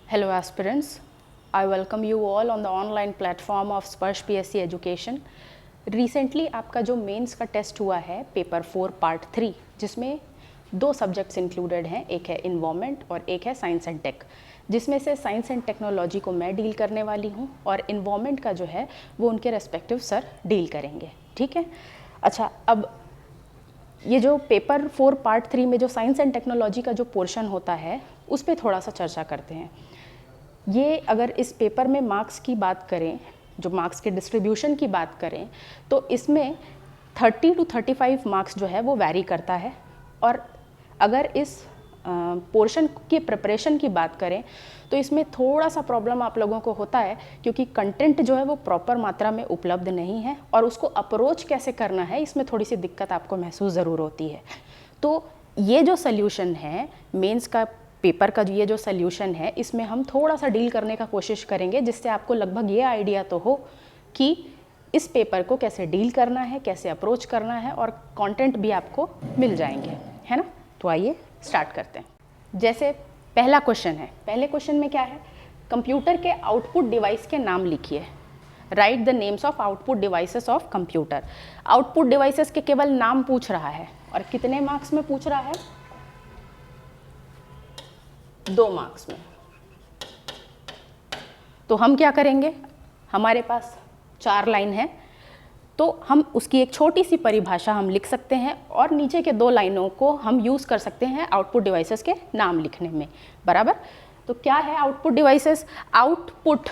Hello aspirants, I welcome you all on the online platform of Sparsh PSC Education. Recently आपका जो mains का test हुआ है paper 4 part 3 जिसमें दो सब्जेक्ट्स इंक्लूडेड हैं, एक है इन्वायरमेंट और एक है साइंस एंड टेक, जिसमें से साइंस एंड टेक्नोलॉजी को मैं डील करने वाली हूँ और इन्वायरमेंट का जो है वो उनके रेस्पेक्टिव सर डील करेंगे। ठीक है, अच्छा, अब ये जो पेपर 4 पार्ट 3 में जो साइंस एंड टेक्नोलॉजी का जो पोर्शन होता है उस पर थोड़ा सा चर्चा करते हैं। ये अगर इस पेपर में मार्क्स की बात करें, जो मार्क्स के डिस्ट्रीब्यूशन की बात करें, तो इसमें 30 to 35 मार्क्स जो है वो वैरी करता है। और अगर इस पोर्शन की प्रिपरेशन की बात करें तो इसमें थोड़ा सा प्रॉब्लम आप लोगों को होता है क्योंकि कंटेंट जो है वो प्रॉपर मात्रा में उपलब्ध नहीं है और उसको अप्रोच कैसे करना है इसमें थोड़ी सी दिक्कत आपको महसूस ज़रूर होती है। तो ये जो सल्यूशन है मेंस का पेपर का, ये जो सल्यूशन है इसमें हम थोड़ा सा डील करने का कोशिश करेंगे जिससे आपको लगभग ये आइडिया तो हो कि इस पेपर को कैसे डील करना है, कैसे अप्रोच करना है और कंटेंट भी आपको मिल जाएंगे, है ना। तो आइए स्टार्ट करते हैं। जैसे पहला क्वेश्चन है, पहले क्वेश्चन में क्या है, कंप्यूटर के आउटपुट डिवाइस के नाम लिखिए। Right the names of output devices of computer. Output devices के केवल नाम पूछ रहा है और कितने मार्क्स में पूछ रहा है? 2 मार्क्स में। तो हम क्या करेंगे, हमारे पास 4 लाइन है तो हम उसकी एक छोटी सी परिभाषा हम लिख सकते हैं और नीचे के 2 लाइनों को हम यूज़ कर सकते हैं आउटपुट डिवाइसेस के नाम लिखने में, बराबर। तो क्या है आउटपुट डिवाइसेस? आउटपुट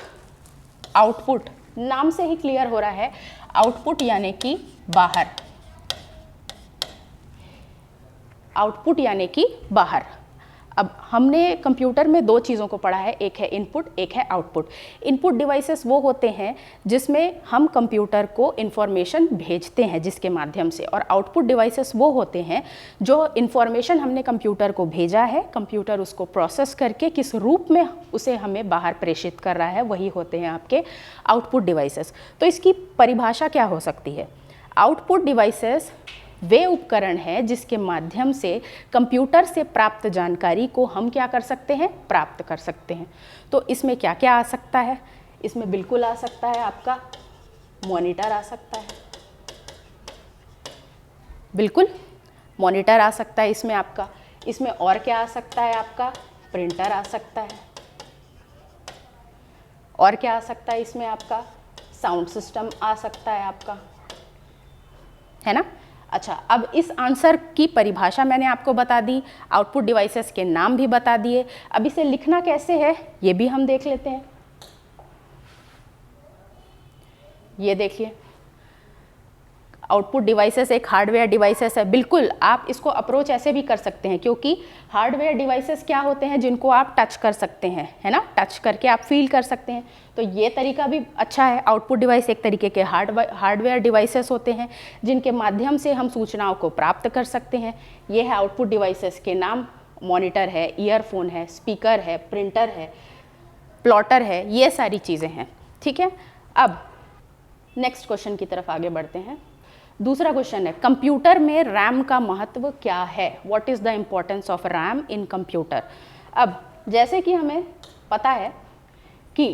नाम से ही क्लियर हो रहा है, आउटपुट यानी कि बाहर, आउटपुट यानी कि बाहर। अब हमने कंप्यूटर में 2 चीज़ों को पढ़ा है, एक है इनपुट, एक है आउटपुट। इनपुट डिवाइसेस वो होते हैं जिसमें हम कंप्यूटर को इन्फॉर्मेशन भेजते हैं जिसके माध्यम से, और आउटपुट डिवाइसेस वो होते हैं जो इन्फॉर्मेशन हमने कंप्यूटर को भेजा है, कंप्यूटर उसको प्रोसेस करके किस रूप में उसे हमें बाहर प्रेषित कर रहा है, वही होते हैं आपके आउटपुट डिवाइसेस। तो इसकी परिभाषा क्या हो सकती है? आउटपुट डिवाइसेस वे उपकरण है जिसके माध्यम से कंप्यूटर से प्राप्त जानकारी को हम क्या कर सकते हैं, प्राप्त कर सकते हैं। तो इसमें क्या क्या आ सकता है? इसमें बिल्कुल आ सकता है आपका मॉनिटर आ सकता है, बिल्कुल मॉनिटर आ सकता है इसमें आपका। इसमें और क्या आ सकता है आपका? प्रिंटर आ सकता है। और क्या आ सकता है इसमें आपका? साउंड सिस्टम आ सकता है आपका, है ना। अच्छा, अब इस आंसर की परिभाषा मैंने आपको बता दी, आउटपुट डिवाइसेस के नाम भी बता दिए। अब इसे लिखना कैसे है ये भी हम देख लेते हैं। ये देखिए, आउटपुट डिवाइसेस एक हार्डवेयर डिवाइसेस है। बिल्कुल आप इसको अप्रोच ऐसे भी कर सकते हैं क्योंकि हार्डवेयर डिवाइसेस क्या होते हैं, जिनको आप टच कर सकते हैं, है ना, टच करके आप फील कर सकते हैं। तो ये तरीका भी अच्छा है। आउटपुट डिवाइस एक तरीके के हार्डवेयर डिवाइसेस होते हैं जिनके माध्यम से हम सूचनाओं को प्राप्त कर सकते हैं। ये है आउटपुट डिवाइसेस के नाम, मॉनिटर है, ईयरफोन है, स्पीकर है, प्रिंटर है, प्लॉटर है, ये सारी चीज़ें हैं। ठीक है, अब नेक्स्ट क्वेश्चन की तरफ आगे बढ़ते हैं। दूसरा क्वेश्चन है, कंप्यूटर में रैम का महत्व क्या है? What is the importance of RAM in computer? अब जैसे कि हमें पता है कि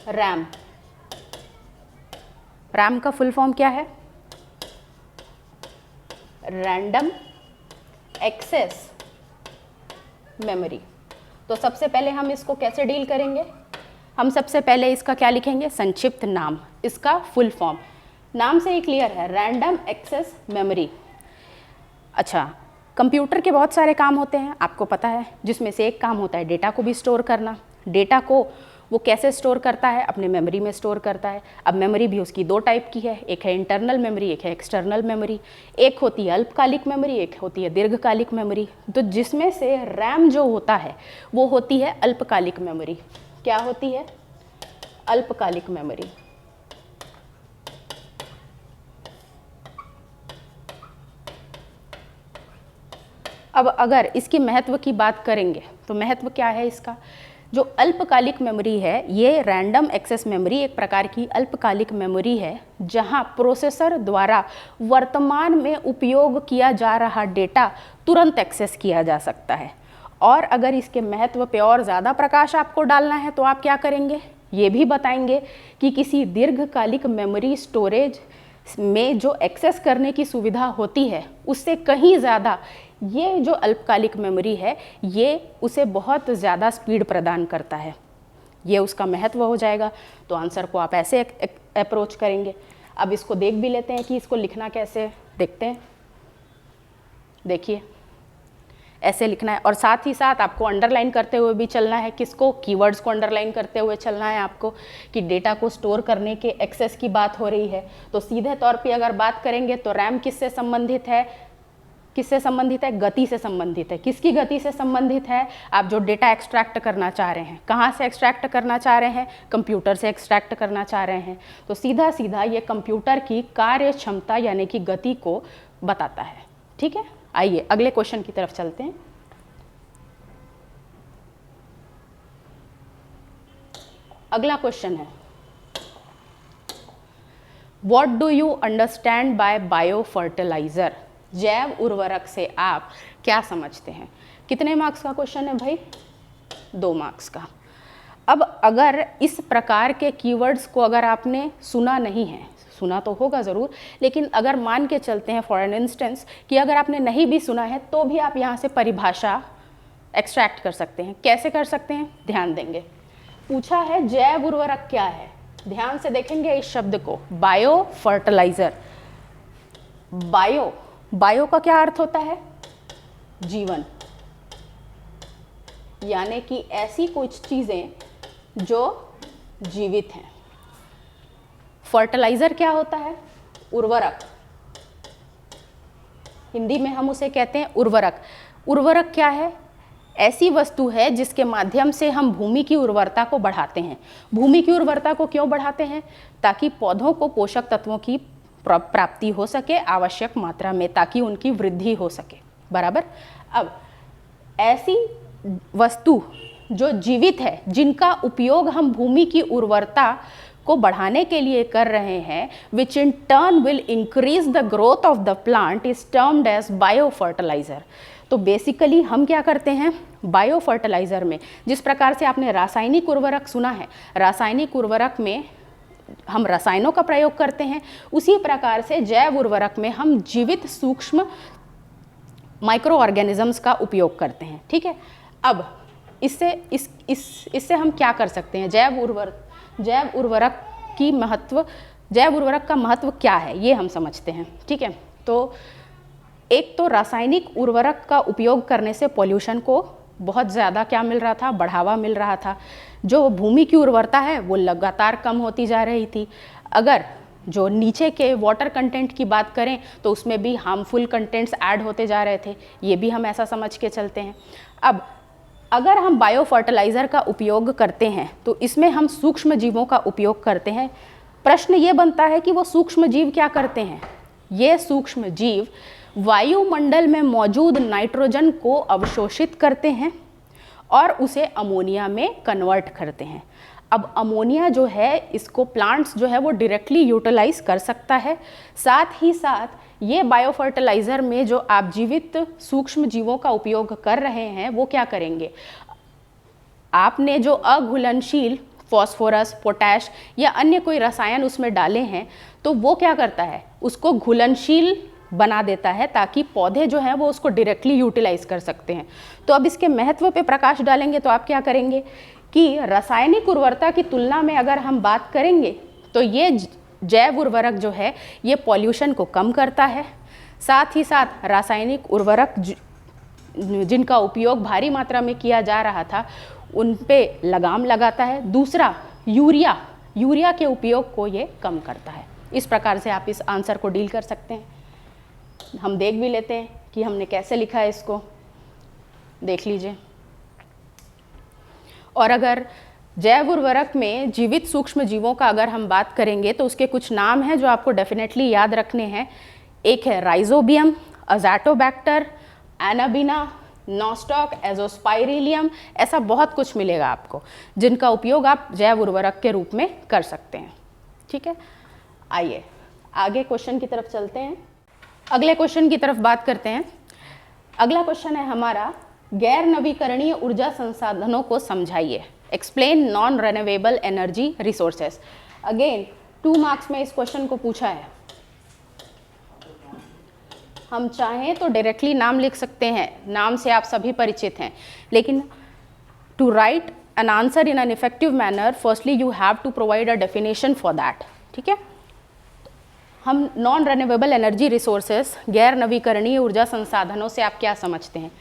रैम का फुल फॉर्म क्या है? Random access memory. तो सबसे पहले हम इसको कैसे डील करेंगे? हम सबसे पहले इसका क्या लिखेंगे? संक्षिप्त नाम, इसका फुल फॉर्म। नाम से ही क्लियर है, रैंडम एक्सेस मेमोरी। अच्छा, कंप्यूटर के बहुत सारे काम होते हैं आपको पता है, जिसमें से एक काम होता है डेटा को भी स्टोर करना। डेटा को वो कैसे स्टोर करता है? अपने मेमोरी में स्टोर करता है। अब मेमोरी भी उसकी 2 टाइप की है, एक है इंटरनल मेमोरी, एक है एक्सटर्नल मेमोरी। एक होती है अल्पकालिक मेमोरी, एक होती है दीर्घकालिक मेमोरी। तो जिसमें से रैम जो होता है वो होती है अल्पकालिक मेमोरी। क्या होती है? अल्पकालिक मेमोरी। अब अगर इसकी महत्व की बात करेंगे तो महत्व क्या है इसका? जो अल्पकालिक मेमोरी है, ये रैंडम एक्सेस मेमोरी एक प्रकार की अल्पकालिक मेमोरी है जहां प्रोसेसर द्वारा वर्तमान में उपयोग किया जा रहा डेटा तुरंत एक्सेस किया जा सकता है। और अगर इसके महत्व पे और ज़्यादा प्रकाश आपको डालना है तो आप क्या करेंगे, ये भी बताएंगे कि किसी दीर्घकालिक मेमोरी स्टोरेज में जो एक्सेस करने की सुविधा होती है उससे कहीं ज़्यादा ये जो अल्पकालिक मेमोरी है ये उसे बहुत ज़्यादा स्पीड प्रदान करता है, ये उसका महत्व हो जाएगा। तो आंसर को आप ऐसे अप्रोच करेंगे। अब इसको देख भी लेते हैं कि इसको लिखना कैसे, देखते हैं। देखिए ऐसे लिखना है और साथ ही साथ आपको अंडरलाइन करते हुए भी चलना है। किसको, कीवर्ड्स को अंडरलाइन करते हुए चलना है आपको कि डेटा को स्टोर करने के एक्सेस की बात हो रही है। तो सीधे तौर पे अगर बात करेंगे तो रैम किससे संबंधित है, किससे संबंधित है, गति से संबंधित है। किसकी गति से संबंधित है, आप जो डेटा एक्सट्रैक्ट करना चाह रहे हैं, कहाँ से एक्सट्रैक्ट करना चाह रहे हैं, कंप्यूटर से एक्सट्रैक्ट करना चाह रहे हैं। तो सीधा सीधा ये कंप्यूटर की कार्य क्षमता यानी कि गति को बताता है। ठीक है, आइए अगले क्वेश्चन की तरफ चलते हैं। अगला क्वेश्चन है, what do you understand by bio fertiliser. जैव उर्वरक से आप क्या समझते हैं। कितने मार्क्स का क्वेश्चन है भाई, 2 मार्क्स का। अब अगर इस प्रकार के कीवर्ड्स को अगर आपने सुना नहीं है, सुना तो होगा ज़रूर, लेकिन अगर मान के चलते हैं फॉर एन इंस्टेंस कि अगर आपने नहीं भी सुना है तो भी आप यहाँ से परिभाषा एक्सट्रैक्ट कर सकते हैं। कैसे कर सकते हैं, ध्यान देंगे। पूछा है जैव उर्वरक क्या है, ध्यान से देखेंगे इस शब्द को, बायो फर्टिलाइजर। बायो, बायो का क्या अर्थ होता है, जीवन, यानी कि ऐसी कुछ चीजें जो जीवित हैं। फर्टिलाइजर क्या होता है, उर्वरक, हिंदी में हम उसे कहते हैं उर्वरक। उर्वरक क्या है, ऐसी वस्तु है जिसके माध्यम से हम भूमि की उर्वरता को बढ़ाते हैं। भूमि की उर्वरता को क्यों बढ़ाते हैं, ताकि पौधों को पोषक तत्वों की प्राप्ति हो सके आवश्यक मात्रा में, ताकि उनकी वृद्धि हो सके, बराबर। अब ऐसी वस्तु जो जीवित है, जिनका उपयोग हम भूमि की उर्वरता को बढ़ाने के लिए कर रहे हैं, which in turn will increase the growth of the plant, is termed as bio fertiliser. तो बेसिकली हम क्या करते हैं, बायो फर्टिलाइजर में जिस प्रकार से आपने रासायनिक उर्वरक सुना है, रासायनिक उर्वरक में हम रसायनों का प्रयोग करते हैं, उसी प्रकार से जैव उर्वरक में हम जीवित सूक्ष्म माइक्रो ऑर्गेनिजम्स का उपयोग करते हैं। ठीक है, अब इससे हम क्या कर सकते हैं, जैव उर्वरक का महत्व क्या है ये हम समझते हैं। ठीक है, तो एक तो रासायनिक उर्वरक का उपयोग करने से पॉल्यूशन को बहुत ज़्यादा क्या मिल रहा था, बढ़ावा मिल रहा था। जो भूमि की उर्वरता है वो लगातार कम होती जा रही थी। अगर जो नीचे के वाटर कंटेंट की बात करें तो उसमें भी हार्मफुल कंटेंट्स ऐड होते जा रहे थे, ये भी हम ऐसा समझ के चलते हैं। अब अगर हम बायो फर्टिलाइज़र का उपयोग करते हैं तो इसमें हम सूक्ष्म जीवों का उपयोग करते हैं। प्रश्न ये बनता है कि वो सूक्ष्म जीव क्या करते हैं, ये सूक्ष्म जीव वायुमंडल में मौजूद नाइट्रोजन को अवशोषित करते हैं और उसे अमोनिया में कन्वर्ट करते हैं। अब अमोनिया जो है, इसको प्लांट्स जो है वो डायरेक्टली यूटिलाइज कर सकता है। साथ ही साथ ये बायो फर्टिलाइज़र में जो आप जीवित सूक्ष्म जीवों का उपयोग कर रहे हैं वो क्या करेंगे, आपने जो अघुलनशील फॉस्फोरस, पोटैश या अन्य कोई रसायन उसमें डाले हैं तो वो क्या करता है, उसको घुलनशील बना देता है, ताकि पौधे जो हैं वो उसको डायरेक्टली यूटिलाइज कर सकते हैं। तो अब इसके महत्व पे प्रकाश डालेंगे तो आप क्या करेंगे कि रासायनिक उर्वरता की तुलना में अगर हम बात करेंगे तो ये जैव उर्वरक जो है ये पॉल्यूशन को कम करता है। साथ ही साथ रासायनिक उर्वरक जिनका उपयोग भारी मात्रा में किया जा रहा था उन पे लगाम लगाता है। दूसरा, यूरिया के उपयोग को ये कम करता है। इस प्रकार से आप इस आंसर को डील कर सकते हैं। हम देख भी लेते हैं कि हमने कैसे लिखा है, इसको देख लीजिए। और अगर जैव उर्वरक में जीवित सूक्ष्म जीवों का अगर हम बात करेंगे तो उसके कुछ नाम हैं जो आपको डेफिनेटली याद रखने हैं। एक है राइजोबियम, अज़ैटोबैक्टर, एनाबिना, नॉस्टॉक, एजोस्पाइरिलियम, ऐसा बहुत कुछ मिलेगा आपको जिनका उपयोग आप जैव उर्वरक के रूप में कर सकते हैं। ठीक है, आइए आगे क्वेश्चन की तरफ चलते हैं। अगले क्वेश्चन की तरफ बात करते हैं। अगला क्वेश्चन है हमारा, गैर नवीकरणीय ऊर्जा संसाधनों को समझाइए। Explain non renewable energy resources. Again 2 marks में इस क्वेश्चन को पूछा है। हम चाहें तो डायरेक्टली नाम लिख सकते हैं, नाम से आप सभी परिचित हैं, लेकिन to write an answer in an effective manner firstly you have to provide a definition for that. ठीक है, हम नॉन रिन्यूएबल एनर्जी रिसोर्सेस, गैर नवीकरणीय ऊर्जा संसाधनों से आप क्या समझते हैं?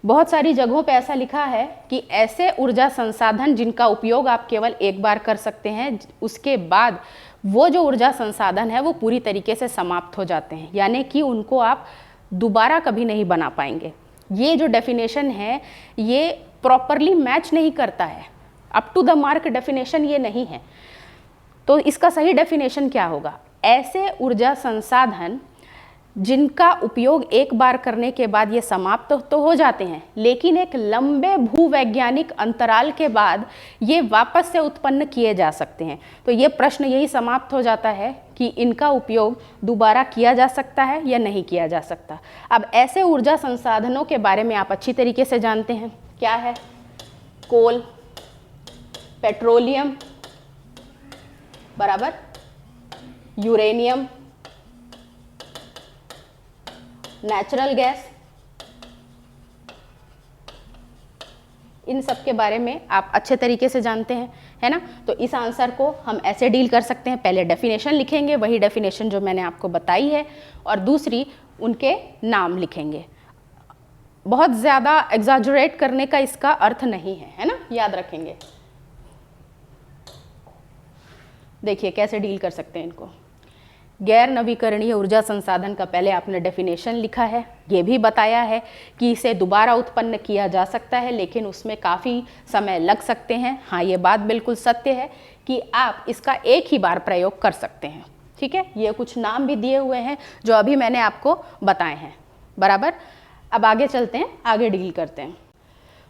बहुत सारी जगहों पे ऐसा लिखा है कि ऐसे ऊर्जा संसाधन जिनका उपयोग आप केवल एक बार कर सकते हैं, उसके बाद वो जो ऊर्जा संसाधन है वो पूरी तरीके से समाप्त हो जाते हैं, यानी कि उनको आप दोबारा कभी नहीं बना पाएंगे। ये जो डेफिनेशन है ये प्रॉपरली मैच नहीं करता है, up to the mark definition ये नहीं है। तो इसका सही डेफिनेशन क्या होगा? ऐसे ऊर्जा संसाधन जिनका उपयोग एक बार करने के बाद ये समाप्त तो हो जाते हैं, लेकिन एक लंबे भूवैज्ञानिक अंतराल के बाद ये वापस से उत्पन्न किए जा सकते हैं। तो ये प्रश्न यही समाप्त हो जाता है कि इनका उपयोग दोबारा किया जा सकता है या नहीं किया जा सकता। अब ऐसे ऊर्जा संसाधनों के बारे में आप अच्छी तरीके से जानते हैं, क्या है? कोल, पेट्रोलियम बराबर, यूरेनियम, नेचुरल गैस, इन सब के बारे में आप अच्छे तरीके से जानते हैं, है ना? तो इस आंसर को हम ऐसे डील कर सकते हैं, पहले डेफिनेशन लिखेंगे, वही डेफिनेशन जो मैंने आपको बताई है, और दूसरी उनके नाम लिखेंगे। बहुत ज़्यादा एग्जैजरेट करने का इसका अर्थ नहीं है ना? याद रखेंगे। देखिए कैसे डील कर सकते हैं इनको। गैर नवीकरणीय ऊर्जा संसाधन का पहले आपने डेफिनेशन लिखा है, ये भी बताया है कि इसे दोबारा उत्पन्न किया जा सकता है, लेकिन उसमें काफ़ी समय लग सकते हैं। हाँ, ये बात बिल्कुल सत्य है कि आप इसका एक ही बार प्रयोग कर सकते हैं। ठीक है, ये कुछ नाम भी दिए हुए हैं जो अभी मैंने आपको बताए हैं, बराबर। अब आगे चलते हैं, आगे डील करते हैं।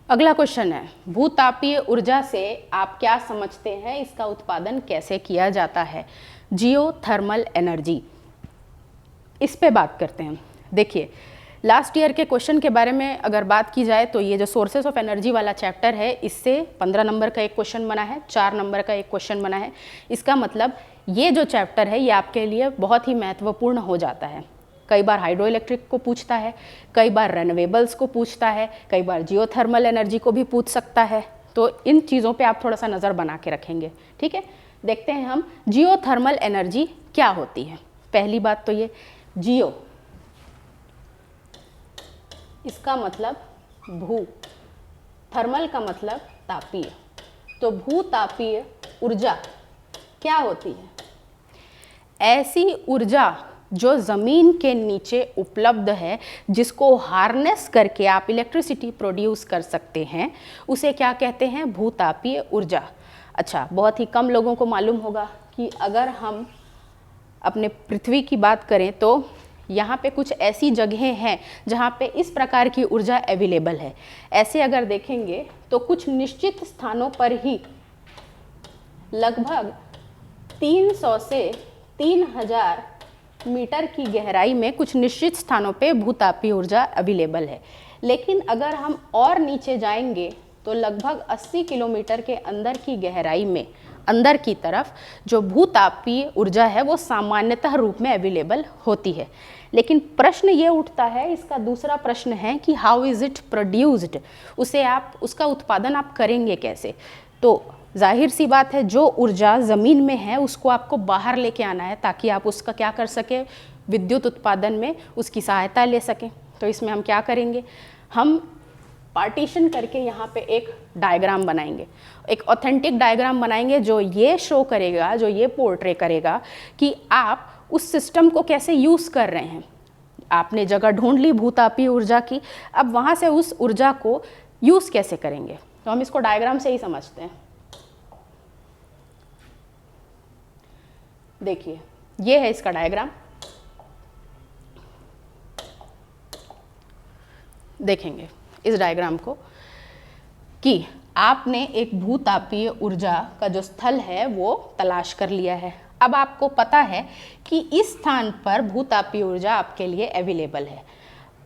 अगला क्वेश्चन है, भूतापीय ऊर्जा से आप क्या समझते हैं, इसका उत्पादन कैसे किया जाता है? जियोथर्मल एनर्जी, इस पे बात करते हैं। देखिए, लास्ट ईयर के क्वेश्चन के बारे में अगर बात की जाए तो ये जो सोर्सेस ऑफ एनर्जी वाला चैप्टर है, इससे 15 नंबर का एक क्वेश्चन बना है, 4 नंबर का एक क्वेश्चन बना है। इसका मतलब ये जो चैप्टर है ये आपके लिए बहुत ही महत्वपूर्ण हो जाता है। कई बार हाइड्रो इलेक्ट्रिक को पूछता है, कई बार रेन्यूएबल्स को पूछता है, कई बार जियोथर्मल एनर्जी को भी पूछ सकता है। तो इन चीज़ों पे आप थोड़ा सा नज़र बना के रखेंगे। ठीक है, देखते हैं हम जियोथर्मल एनर्जी क्या होती है। पहली बात तो ये जियो, इसका मतलब भू, थर्मल का मतलब तापीय। तो भूतापीय ऊर्जा क्या होती है? ऐसी ऊर्जा जो ज़मीन के नीचे उपलब्ध है, जिसको हार्नेस करके आप इलेक्ट्रिसिटी प्रोड्यूस कर सकते हैं, उसे क्या कहते हैं? भूतापीय ऊर्जा। अच्छा, बहुत ही कम लोगों को मालूम होगा कि अगर हम अपने पृथ्वी की बात करें तो यहाँ पे कुछ ऐसी जगहें हैं जहाँ पे इस प्रकार की ऊर्जा अवेलेबल है। ऐसे अगर देखेंगे तो कुछ निश्चित स्थानों पर ही लगभग 300 से 3000 मीटर की गहराई में कुछ निश्चित स्थानों पे भूतापीय ऊर्जा अवेलेबल है। लेकिन अगर हम और नीचे जाएंगे तो लगभग 80 किलोमीटर के अंदर की गहराई में अंदर की तरफ जो भूतापीय ऊर्जा है वो सामान्यतः रूप में अवेलेबल होती है। लेकिन प्रश्न ये उठता है, इसका दूसरा प्रश्न है कि हाउ इज़ इट प्रोड्यूस्ड, उसे आप उसका उत्पादन आप करेंगे कैसे? तो जाहिर सी बात है, जो ऊर्जा ज़मीन में है उसको आपको बाहर लेके आना है ताकि आप उसका क्या कर सके, विद्युत उत्पादन में उसकी सहायता ले सकें। तो इसमें हम क्या करेंगे, हम पार्टीशन करके यहाँ पे एक डायग्राम बनाएंगे, एक ऑथेंटिक डायग्राम बनाएंगे जो ये शो करेगा, जो ये पोर्ट्रे करेगा कि आप उस सिस्टम को कैसे यूज़ कर रहे हैं। आपने जगह ढूंढ ली भूतापीय ऊर्जा की, अब वहाँ से उस ऊर्जा को यूज़ कैसे करेंगे। तो हम इसको डायग्राम से ही समझते हैं। देखिए, ये है इसका डायग्राम। देखेंगे इस डायग्राम को कि आपने एक भूतापीय ऊर्जा का जो स्थल है वो तलाश कर लिया है। अब आपको पता है कि इस स्थान पर भूतापीय ऊर्जा आपके लिए अवेलेबल है।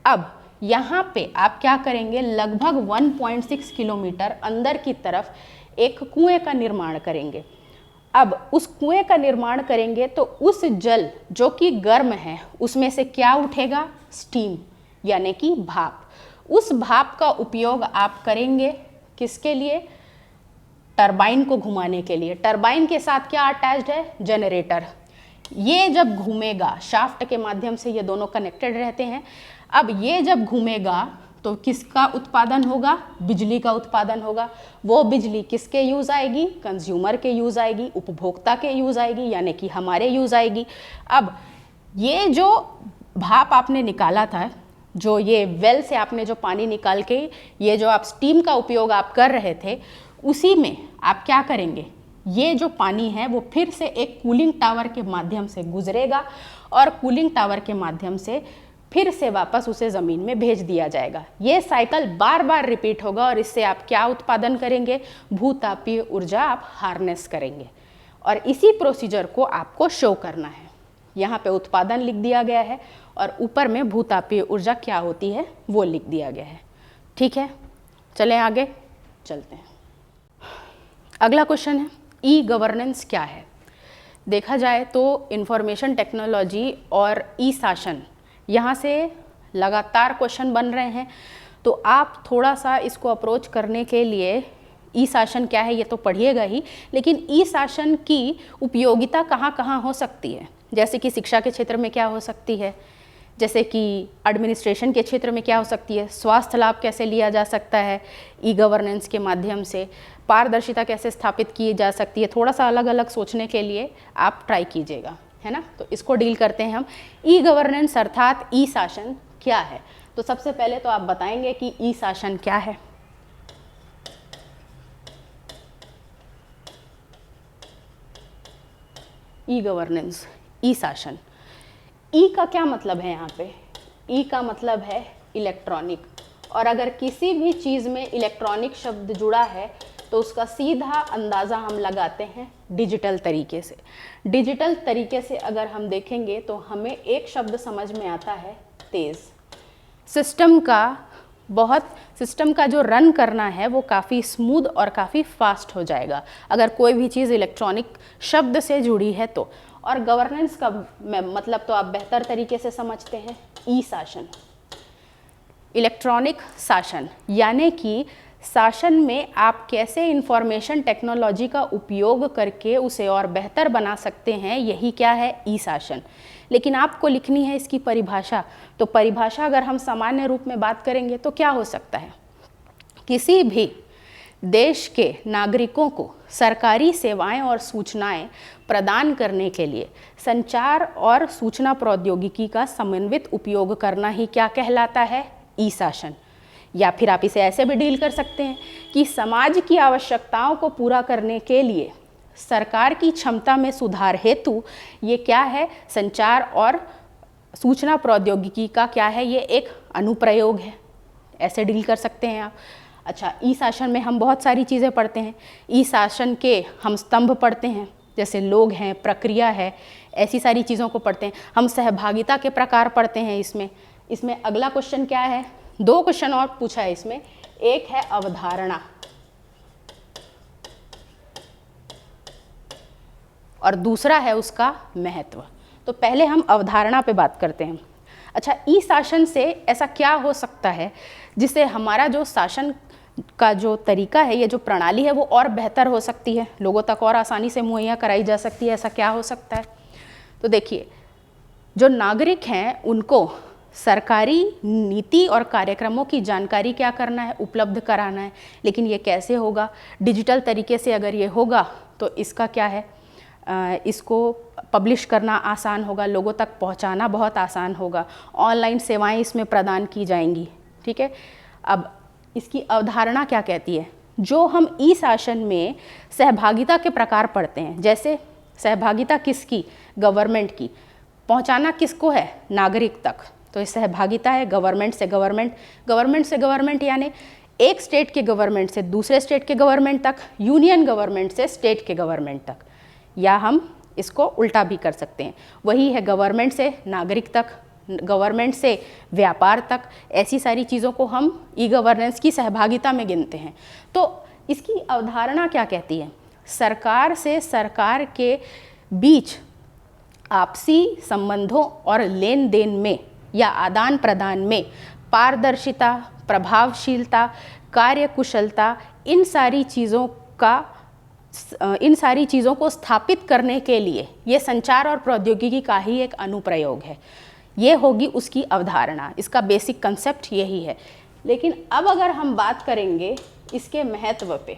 अब यहाँ पे आप क्या करेंगे, लगभग 1.6 किलोमीटर अंदर की तरफ एक कुएं का निर्माण करेंगे। अब उस कुएं का निर्माण करेंगे तो उस जल जो कि गर्म है उसमें से क्या उठेगा, स्टीम यानी कि भाप। उस भाप का उपयोग आप करेंगे किसके लिए, टरबाइन को घुमाने के लिए। टरबाइन के साथ क्या अटैच्ड है, जनरेटर। ये जब घूमेगा शाफ्ट के माध्यम से, ये दोनों कनेक्टेड रहते हैं। अब ये जब घूमेगा तो किसका उत्पादन होगा, बिजली का उत्पादन होगा। वो बिजली किसके यूज़ आएगी, कंज्यूमर के यूज़ आएगी, उपभोक्ता के यूज़ आएगी, यानी कि हमारे यूज़ आएगी। अब ये जो भाप आपने निकाला था, जो ये वेल से आपने जो पानी निकाल के ये जो आप स्टीम का उपयोग आप कर रहे थे, उसी में आप क्या करेंगे, ये जो पानी है वो फिर से एक कूलिंग टावर के माध्यम से गुजरेगा और कूलिंग टावर के माध्यम से फिर से वापस उसे ज़मीन में भेज दिया जाएगा। ये साइकिल बार बार रिपीट होगा और इससे आप क्या उत्पादन करेंगे, भूतापीय ऊर्जा आप हार्नेस करेंगे। और इसी प्रोसीजर को आपको शो करना है। यहाँ पे उत्पादन लिख दिया गया है और ऊपर में भूतापीय ऊर्जा क्या होती है वो लिख दिया गया है। ठीक है, चलें आगे चलते हैं। अगला क्वेश्चन है, ई गवर्नेंस क्या है। देखा जाए तो इंफॉर्मेशन टेक्नोलॉजी और ई शासन, यहाँ से लगातार क्वेश्चन बन रहे हैं। तो आप थोड़ा सा इसको अप्रोच करने के लिए ई शासन क्या है ये तो पढ़िएगा ही, लेकिन ई शासन की उपयोगिता कहाँ कहाँ हो सकती है। जैसे कि शिक्षा के क्षेत्र में क्या हो सकती है, जैसे कि एडमिनिस्ट्रेशन के क्षेत्र में क्या हो सकती है, स्वास्थ्य लाभ कैसे लिया जा सकता है ई गवर्नेंस के माध्यम से, पारदर्शिता कैसे स्थापित की जा सकती है। थोड़ा सा अलग अलग सोचने के लिए आप ट्राई कीजिएगा, है ना। तो इसको डील करते हैं हम। ई गवर्नेंस अर्थात ई शासन क्या है। तो सबसे पहले तो आप बताएंगे कि ई शासन क्या है। ई गवर्नेंस, ई शासन, ई का क्या मतलब है यहाँ पे, ई का मतलब है इलेक्ट्रॉनिक। और अगर किसी भी चीज़ में इलेक्ट्रॉनिक शब्द जुड़ा है तो उसका सीधा अंदाज़ा हम लगाते हैं डिजिटल तरीके से। डिजिटल तरीके से अगर हम देखेंगे तो हमें एक शब्द समझ में आता है, तेज़। सिस्टम का जो रन करना है वो काफ़ी स्मूथ और काफ़ी फास्ट हो जाएगा अगर कोई भी चीज़ इलेक्ट्रॉनिक शब्द से जुड़ी है तो। और गवर्नेंस का मतलब तो आप बेहतर तरीके से समझते हैं, ई शासन, इलेक्ट्रॉनिक शासन, यानी कि शासन में आप कैसे इंफॉर्मेशन टेक्नोलॉजी का उपयोग करके उसे और बेहतर बना सकते हैं, यही क्या है, ई शासन। लेकिन आपको लिखनी है इसकी परिभाषा। तो परिभाषा अगर हम सामान्य रूप में बात करेंगे तो क्या हो सकता है, किसी भी देश के नागरिकों को सरकारी सेवाएं और सूचनाएं प्रदान करने के लिए संचार और सूचना प्रौद्योगिकी का समन्वित उपयोग करना ही क्या कहलाता है, ई शासन। या फिर आप इसे ऐसे भी डील कर सकते हैं कि समाज की आवश्यकताओं को पूरा करने के लिए सरकार की क्षमता में सुधार हेतु ये क्या है, संचार और सूचना प्रौद्योगिकी का क्या है, ये एक अनुप्रयोग है। ऐसे डील कर सकते हैं आप। अच्छा, ई शासन में हम बहुत सारी चीज़ें पढ़ते हैं। ई शासन के हम स्तंभ पढ़ते हैं, जैसे लोग हैं, प्रक्रिया है, ऐसी सारी चीज़ों को पढ़ते हैं। हम सहभागिता के प्रकार पढ़ते हैं इसमें अगला क्वेश्चन क्या है, 2 क्वेश्चन और पूछा है इसमें। एक है अवधारणा और दूसरा है उसका महत्व। तो पहले हम अवधारणा पे बात करते हैं। अच्छा, ई शासन से ऐसा क्या हो सकता है जिससे हमारा जो शासन का जो तरीका है, ये जो प्रणाली है वो और बेहतर हो सकती है, लोगों तक और आसानी से मुहैया कराई जा सकती है, ऐसा क्या हो सकता है। तो देखिए, जो नागरिक हैं उनको सरकारी नीति और कार्यक्रमों की जानकारी क्या करना है, उपलब्ध कराना है। लेकिन ये कैसे होगा, डिजिटल तरीके से अगर ये होगा तो इसका क्या है, इसको पब्लिश करना आसान होगा, लोगों तक पहुंचाना बहुत आसान होगा, ऑनलाइन सेवाएं इसमें प्रदान की जाएंगी। ठीक है, अब इसकी अवधारणा क्या कहती है, जो हम ई शासन में सहभागिता के प्रकार पढ़ते हैं, जैसे सहभागिता किसकी, गवर्नमेंट की, पहुंचाना किसको है, नागरिक तक। तो ये सहभागिता है गवर्नमेंट से गवर्नमेंट, यानी एक स्टेट के गवर्नमेंट से दूसरे स्टेट के गवर्नमेंट तक, यूनियन गवर्नमेंट से स्टेट के गवर्नमेंट तक, या हम इसको उल्टा भी कर सकते हैं, वही है गवर्नमेंट से नागरिक तक, गवर्नमेंट से व्यापार तक, ऐसी सारी चीज़ों को हम ई गवर्नेंस की सहभागिता में गिनते हैं। तो इसकी अवधारणा क्या कहती है? सरकार से सरकार के बीच आपसी संबंधों और लेन देन में या आदान प्रदान में पारदर्शिता, प्रभावशीलता, कार्यकुशलता, इन सारी चीज़ों को स्थापित करने के लिए ये संचार और प्रौद्योगिकी का ही एक अनुप्रयोग है। ये होगी उसकी अवधारणा, इसका बेसिक कंसेप्ट यही है। लेकिन अब अगर हम बात करेंगे इसके महत्व पे,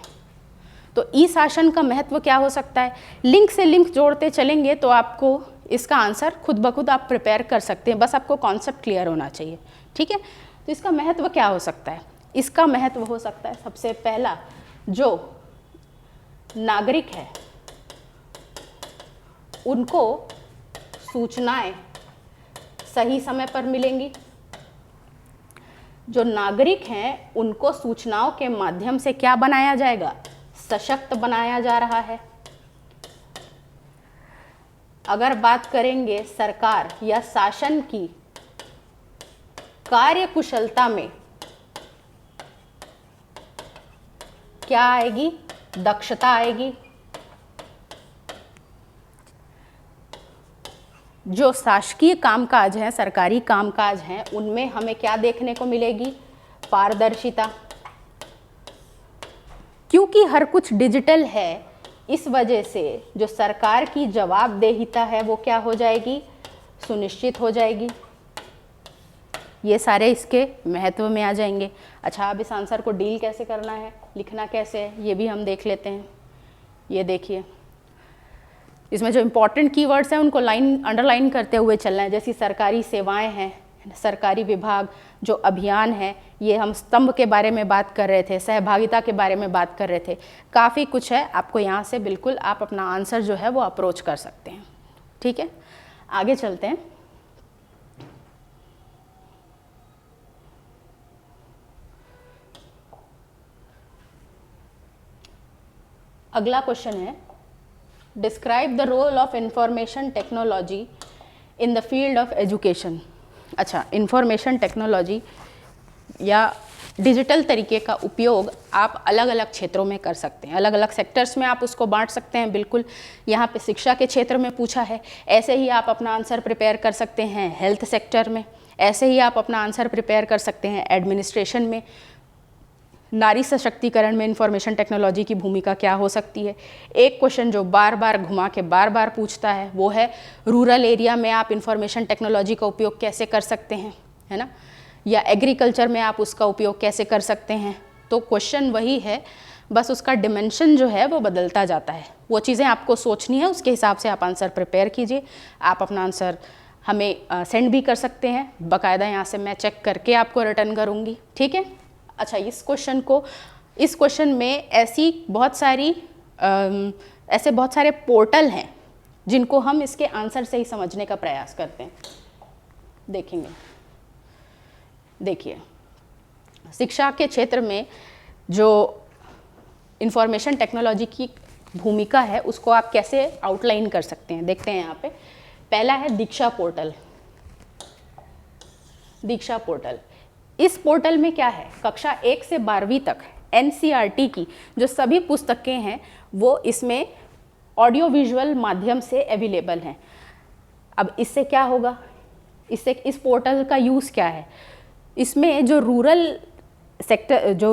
तो ई शासन का महत्व क्या हो सकता है? लिंक से लिंक जोड़ते चलेंगे तो आपको इसका आंसर खुद ब खुद आप प्रिपेयर कर सकते हैं, बस आपको कॉन्सेप्ट क्लियर होना चाहिए, ठीक है। तो इसका महत्व क्या हो सकता है? इसका महत्व हो सकता है सबसे पहला, जो नागरिक है उनको सूचनाएं सही समय पर मिलेंगी। जो नागरिक हैं उनको सूचनाओं के माध्यम से क्या बनाया जाएगा? सशक्त बनाया जा रहा है। अगर बात करेंगे सरकार या शासन की कार्यकुशलता में, क्या आएगी? दक्षता आएगी। जो शासकीय कामकाज हैं, सरकारी कामकाज हैं, उनमें हमें क्या देखने को मिलेगी? पारदर्शिता। क्योंकि हर कुछ डिजिटल है, इस वजह से जो सरकार की जवाबदेहिता है वो क्या हो जाएगी? सुनिश्चित हो जाएगी। ये सारे इसके महत्व में आ जाएंगे। अच्छा, अब इस आंसर को डील कैसे करना है, लिखना कैसे है, ये भी हम देख लेते हैं। ये देखिए, इसमें जो इम्पोर्टेंट कीवर्ड्स हैं उनको अंडरलाइन करते हुए चलना है। जैसी सरकारी सेवाएं हैं, सरकारी विभाग, जो अभियान है, ये हम स्तंभ के बारे में बात कर रहे थे, सहभागिता के बारे में बात कर रहे थे, काफ़ी कुछ है। आपको यहाँ से बिल्कुल आप अपना आंसर जो है वो अप्रोच कर सकते हैं, ठीक है। आगे चलते हैं। अगला क्वेश्चन है, describe the role of information technology in the field of education. अच्छा, इंफॉर्मेशन टेक्नोलॉजी या डिजिटल तरीके का उपयोग आप अलग अलग क्षेत्रों में कर सकते हैं, अलग अलग सेक्टर्स में आप उसको बांट सकते हैं। बिल्कुल, यहाँ पे शिक्षा के क्षेत्र में पूछा है, ऐसे ही आप अपना आंसर प्रिपेयर कर सकते हैं हेल्थ सेक्टर में, ऐसे ही आप अपना आंसर प्रिपेयर कर सकते हैं एडमिनिस्ट्रेशन में, नारी सशक्तिकरण में इंफॉर्मेशन टेक्नोलॉजी की भूमिका क्या हो सकती है। एक क्वेश्चन जो बार बार घुमा के बार बार पूछता है वो है, रूरल एरिया में आप इंफॉर्मेशन टेक्नोलॉजी का उपयोग कैसे कर सकते हैं, है ना, या एग्रीकल्चर में आप उसका उपयोग कैसे कर सकते हैं। तो क्वेश्चन वही है, बस उसका डिमेंशन जो है वो बदलता जाता है। वो चीज़ें आपको सोचनी है, उसके हिसाब से आप आंसर प्रिपेयर कीजिए। आप अपना आंसर हमें सेंड भी कर सकते हैं, बाकायदा यहाँ से मैं चेक करके आपको रिटर्न करूँगी, ठीक है। अच्छा, इस क्वेश्चन में ऐसे बहुत सारे पोर्टल हैं जिनको हम इसके आंसर से ही समझने का प्रयास करते हैं। देखेंगे, देखिए, शिक्षा के क्षेत्र में जो इंफॉर्मेशन टेक्नोलॉजी की भूमिका है उसको आप कैसे आउटलाइन कर सकते हैं, देखते हैं यहाँ पे। पहला है दीक्षा पोर्टल। दीक्षा पोर्टल, इस पोर्टल में क्या है, कक्षा 1 से 12वीं तक NCERT की जो सभी पुस्तकें हैं वो इसमें ऑडियो विजुअल माध्यम से अवेलेबल हैं। अब इससे क्या होगा, इससे इस पोर्टल का यूज़ क्या है, इसमें जो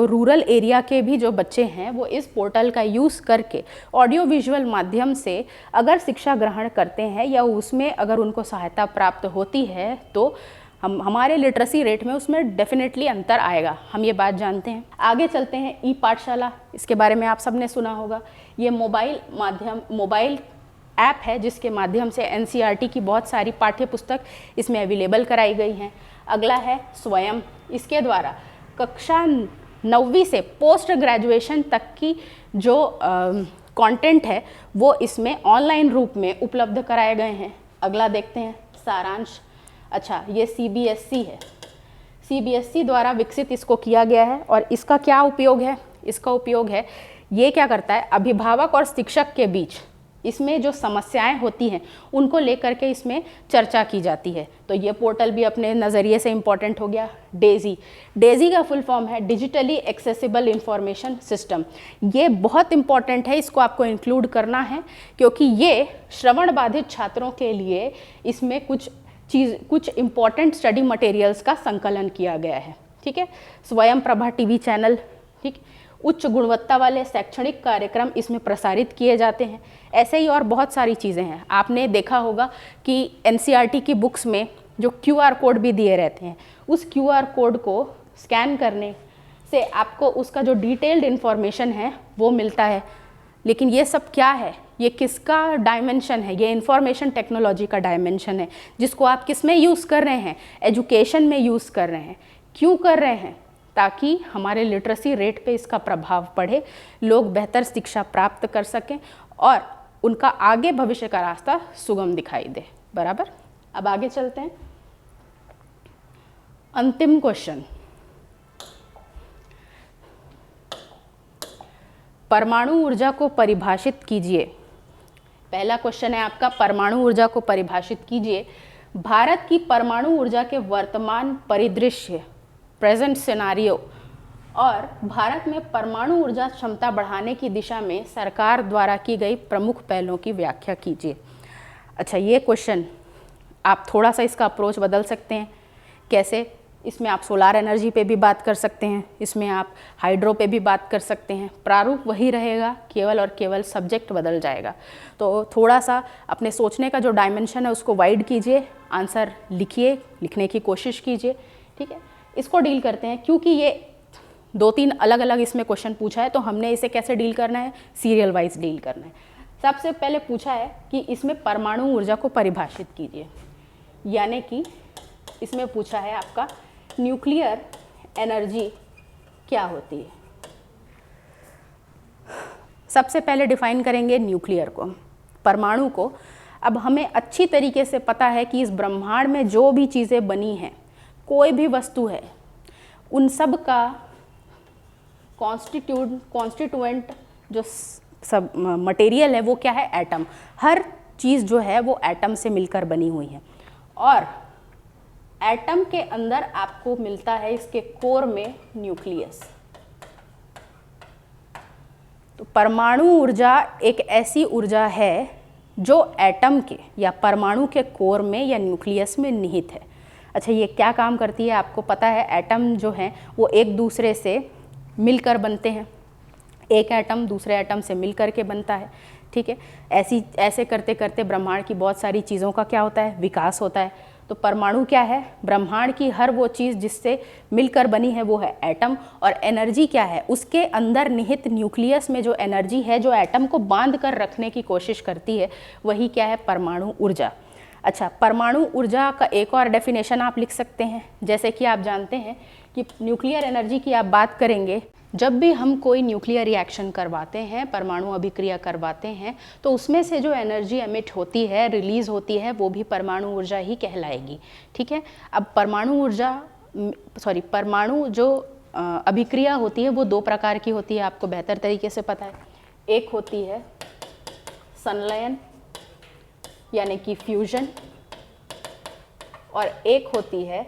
रूरल एरिया के भी जो बच्चे हैं वो इस पोर्टल का यूज़ करके ऑडियो विजुअल माध्यम से अगर शिक्षा ग्रहण करते हैं या उसमें अगर उनको सहायता प्राप्त होती है तो हमारे लिटरेसी रेट में उसमें डेफिनेटली अंतर आएगा, हम ये बात जानते हैं। आगे चलते हैं, ई पाठशाला, इसके बारे में आप सबने सुना होगा। ये मोबाइल ऐप है जिसके माध्यम से NCERT की बहुत सारी पाठ्य पुस्तक इसमें अवेलेबल कराई गई हैं। अगला है स्वयं, इसके द्वारा कक्षा 9वीं से पोस्ट ग्रेजुएशन तक की जो कंटेंट है वो इसमें ऑनलाइन रूप में उपलब्ध कराए गए हैं। अगला देखते हैं सारांश। अच्छा, ये CBSE है, CBSE द्वारा विकसित इसको किया गया है और इसका क्या उपयोग है, इसका उपयोग है, ये क्या करता है, अभिभावक और शिक्षक के बीच इसमें जो समस्याएं होती हैं उनको लेकर के इसमें चर्चा की जाती है। तो ये पोर्टल भी अपने नज़रिए से इम्पॉर्टेंट हो गया। डेजी, डेजी का फुल फॉर्म है डिजिटली एक्सेसिबल इंफॉर्मेशन सिस्टम। ये बहुत इम्पॉर्टेंट है, इसको आपको इंक्लूड करना है क्योंकि ये श्रवण बाधित छात्रों के लिए इसमें कुछ इम्पॉर्टेंट स्टडी मटेरियल्स का संकलन किया गया है। ठीक है, स्वयं प्रभा टीवी चैनल, ठीक, उच्च गुणवत्ता वाले शैक्षणिक कार्यक्रम इसमें प्रसारित किए जाते हैं। ऐसे ही और बहुत सारी चीज़ें हैं। आपने देखा होगा कि एनसीईआरटी की बुक्स में जो क्यूआर कोड भी दिए रहते हैं, उस क्यूआर कोड को स्कैन करने से आपको उसका जो डिटेल्ड इन्फॉर्मेशन है वो मिलता है। लेकिन ये सब क्या है, ये किसका डायमेंशन है? ये इंफॉर्मेशन टेक्नोलॉजी का डायमेंशन है, जिसको आप किस में यूज़ कर रहे हैं? एजुकेशन में यूज़ कर रहे हैं। क्यों कर रहे हैं? ताकि हमारे लिटरेसी रेट पे इसका प्रभाव पड़े, लोग बेहतर शिक्षा प्राप्त कर सकें और उनका आगे भविष्य का रास्ता सुगम दिखाई दे। बराबर। अब आगे चलते हैं। अंतिम क्वेश्चन, परमाणु ऊर्जा को परिभाषित कीजिए। पहला क्वेश्चन है आपका, परमाणु ऊर्जा को परिभाषित कीजिए। भारत की परमाणु ऊर्जा के वर्तमान परिदृश्य, प्रेजेंट सिनारियो, और भारत में परमाणु ऊर्जा क्षमता बढ़ाने की दिशा में सरकार द्वारा की गई प्रमुख पहलों की व्याख्या कीजिए। अच्छा, ये क्वेश्चन आप थोड़ा सा इसका अप्रोच बदल सकते हैं। कैसे? इसमें आप सोलार एनर्जी पे भी बात कर सकते हैं, इसमें आप हाइड्रो पे भी बात कर सकते हैं। प्रारूप वही रहेगा, केवल और केवल सब्जेक्ट बदल जाएगा। तो थोड़ा सा अपने सोचने का जो डायमेंशन है उसको वाइड कीजिए, आंसर लिखिए, लिखने की कोशिश कीजिए। ठीक है, इसको डील करते हैं। क्योंकि ये 2-3 अलग अलग इसमें क्वेश्चन पूछा है तो हमने इसे कैसे डील करना है? सीरियल वाइज डील करना है। सबसे पहले पूछा है कि इसमें परमाणु ऊर्जा को परिभाषित कीजिए, यानी कि इसमें पूछा है आपका न्यूक्लियर एनर्जी क्या होती है। सबसे पहले डिफाइन करेंगे न्यूक्लियर को, परमाणु को। अब हमें अच्छी तरीके से पता है कि इस ब्रह्मांड में जो भी चीज़ें बनी हैं, कोई भी वस्तु है, उन सब का कॉन्स्टिट्यूएंट जो सब मटेरियल है वो क्या है? एटम। हर चीज़ जो है वो एटम से मिलकर बनी हुई है और एटम के अंदर आपको मिलता है इसके कोर में न्यूक्लियस। तो परमाणु ऊर्जा एक ऐसी ऊर्जा है जो एटम के या परमाणु के कोर में या न्यूक्लियस में निहित है। अच्छा, ये क्या काम करती है आपको पता है? एटम जो हैं वो एक दूसरे से मिलकर बनते हैं, एक एटम दूसरे एटम से मिलकर के बनता है। ठीक है, ऐसे करते करते ब्रह्मांड की बहुत सारी चीज़ों का क्या होता है? विकास होता है। तो परमाणु क्या है? ब्रह्मांड की हर वो चीज़ जिससे मिलकर बनी है वो है एटम। और एनर्जी क्या है? उसके अंदर निहित न्यूक्लियस में जो एनर्जी है, जो एटम को बांध कर रखने की कोशिश करती है, वही क्या है? परमाणु ऊर्जा। अच्छा, परमाणु ऊर्जा का एक और डेफिनेशन आप लिख सकते हैं। जैसे कि आप जानते हैं कि न्यूक्लियर एनर्जी की आप बात करेंगे, जब भी हम कोई न्यूक्लियर रिएक्शन करवाते हैं, परमाणु अभिक्रिया करवाते हैं, तो उसमें से जो एनर्जी एमिट होती है, रिलीज़ होती है, वो भी परमाणु ऊर्जा ही कहलाएगी। ठीक है, अब परमाणु जो अभिक्रिया होती है वो 2 प्रकार की होती है, आपको बेहतर तरीके से पता है। एक होती है संलयन यानी कि फ्यूजन, और एक होती है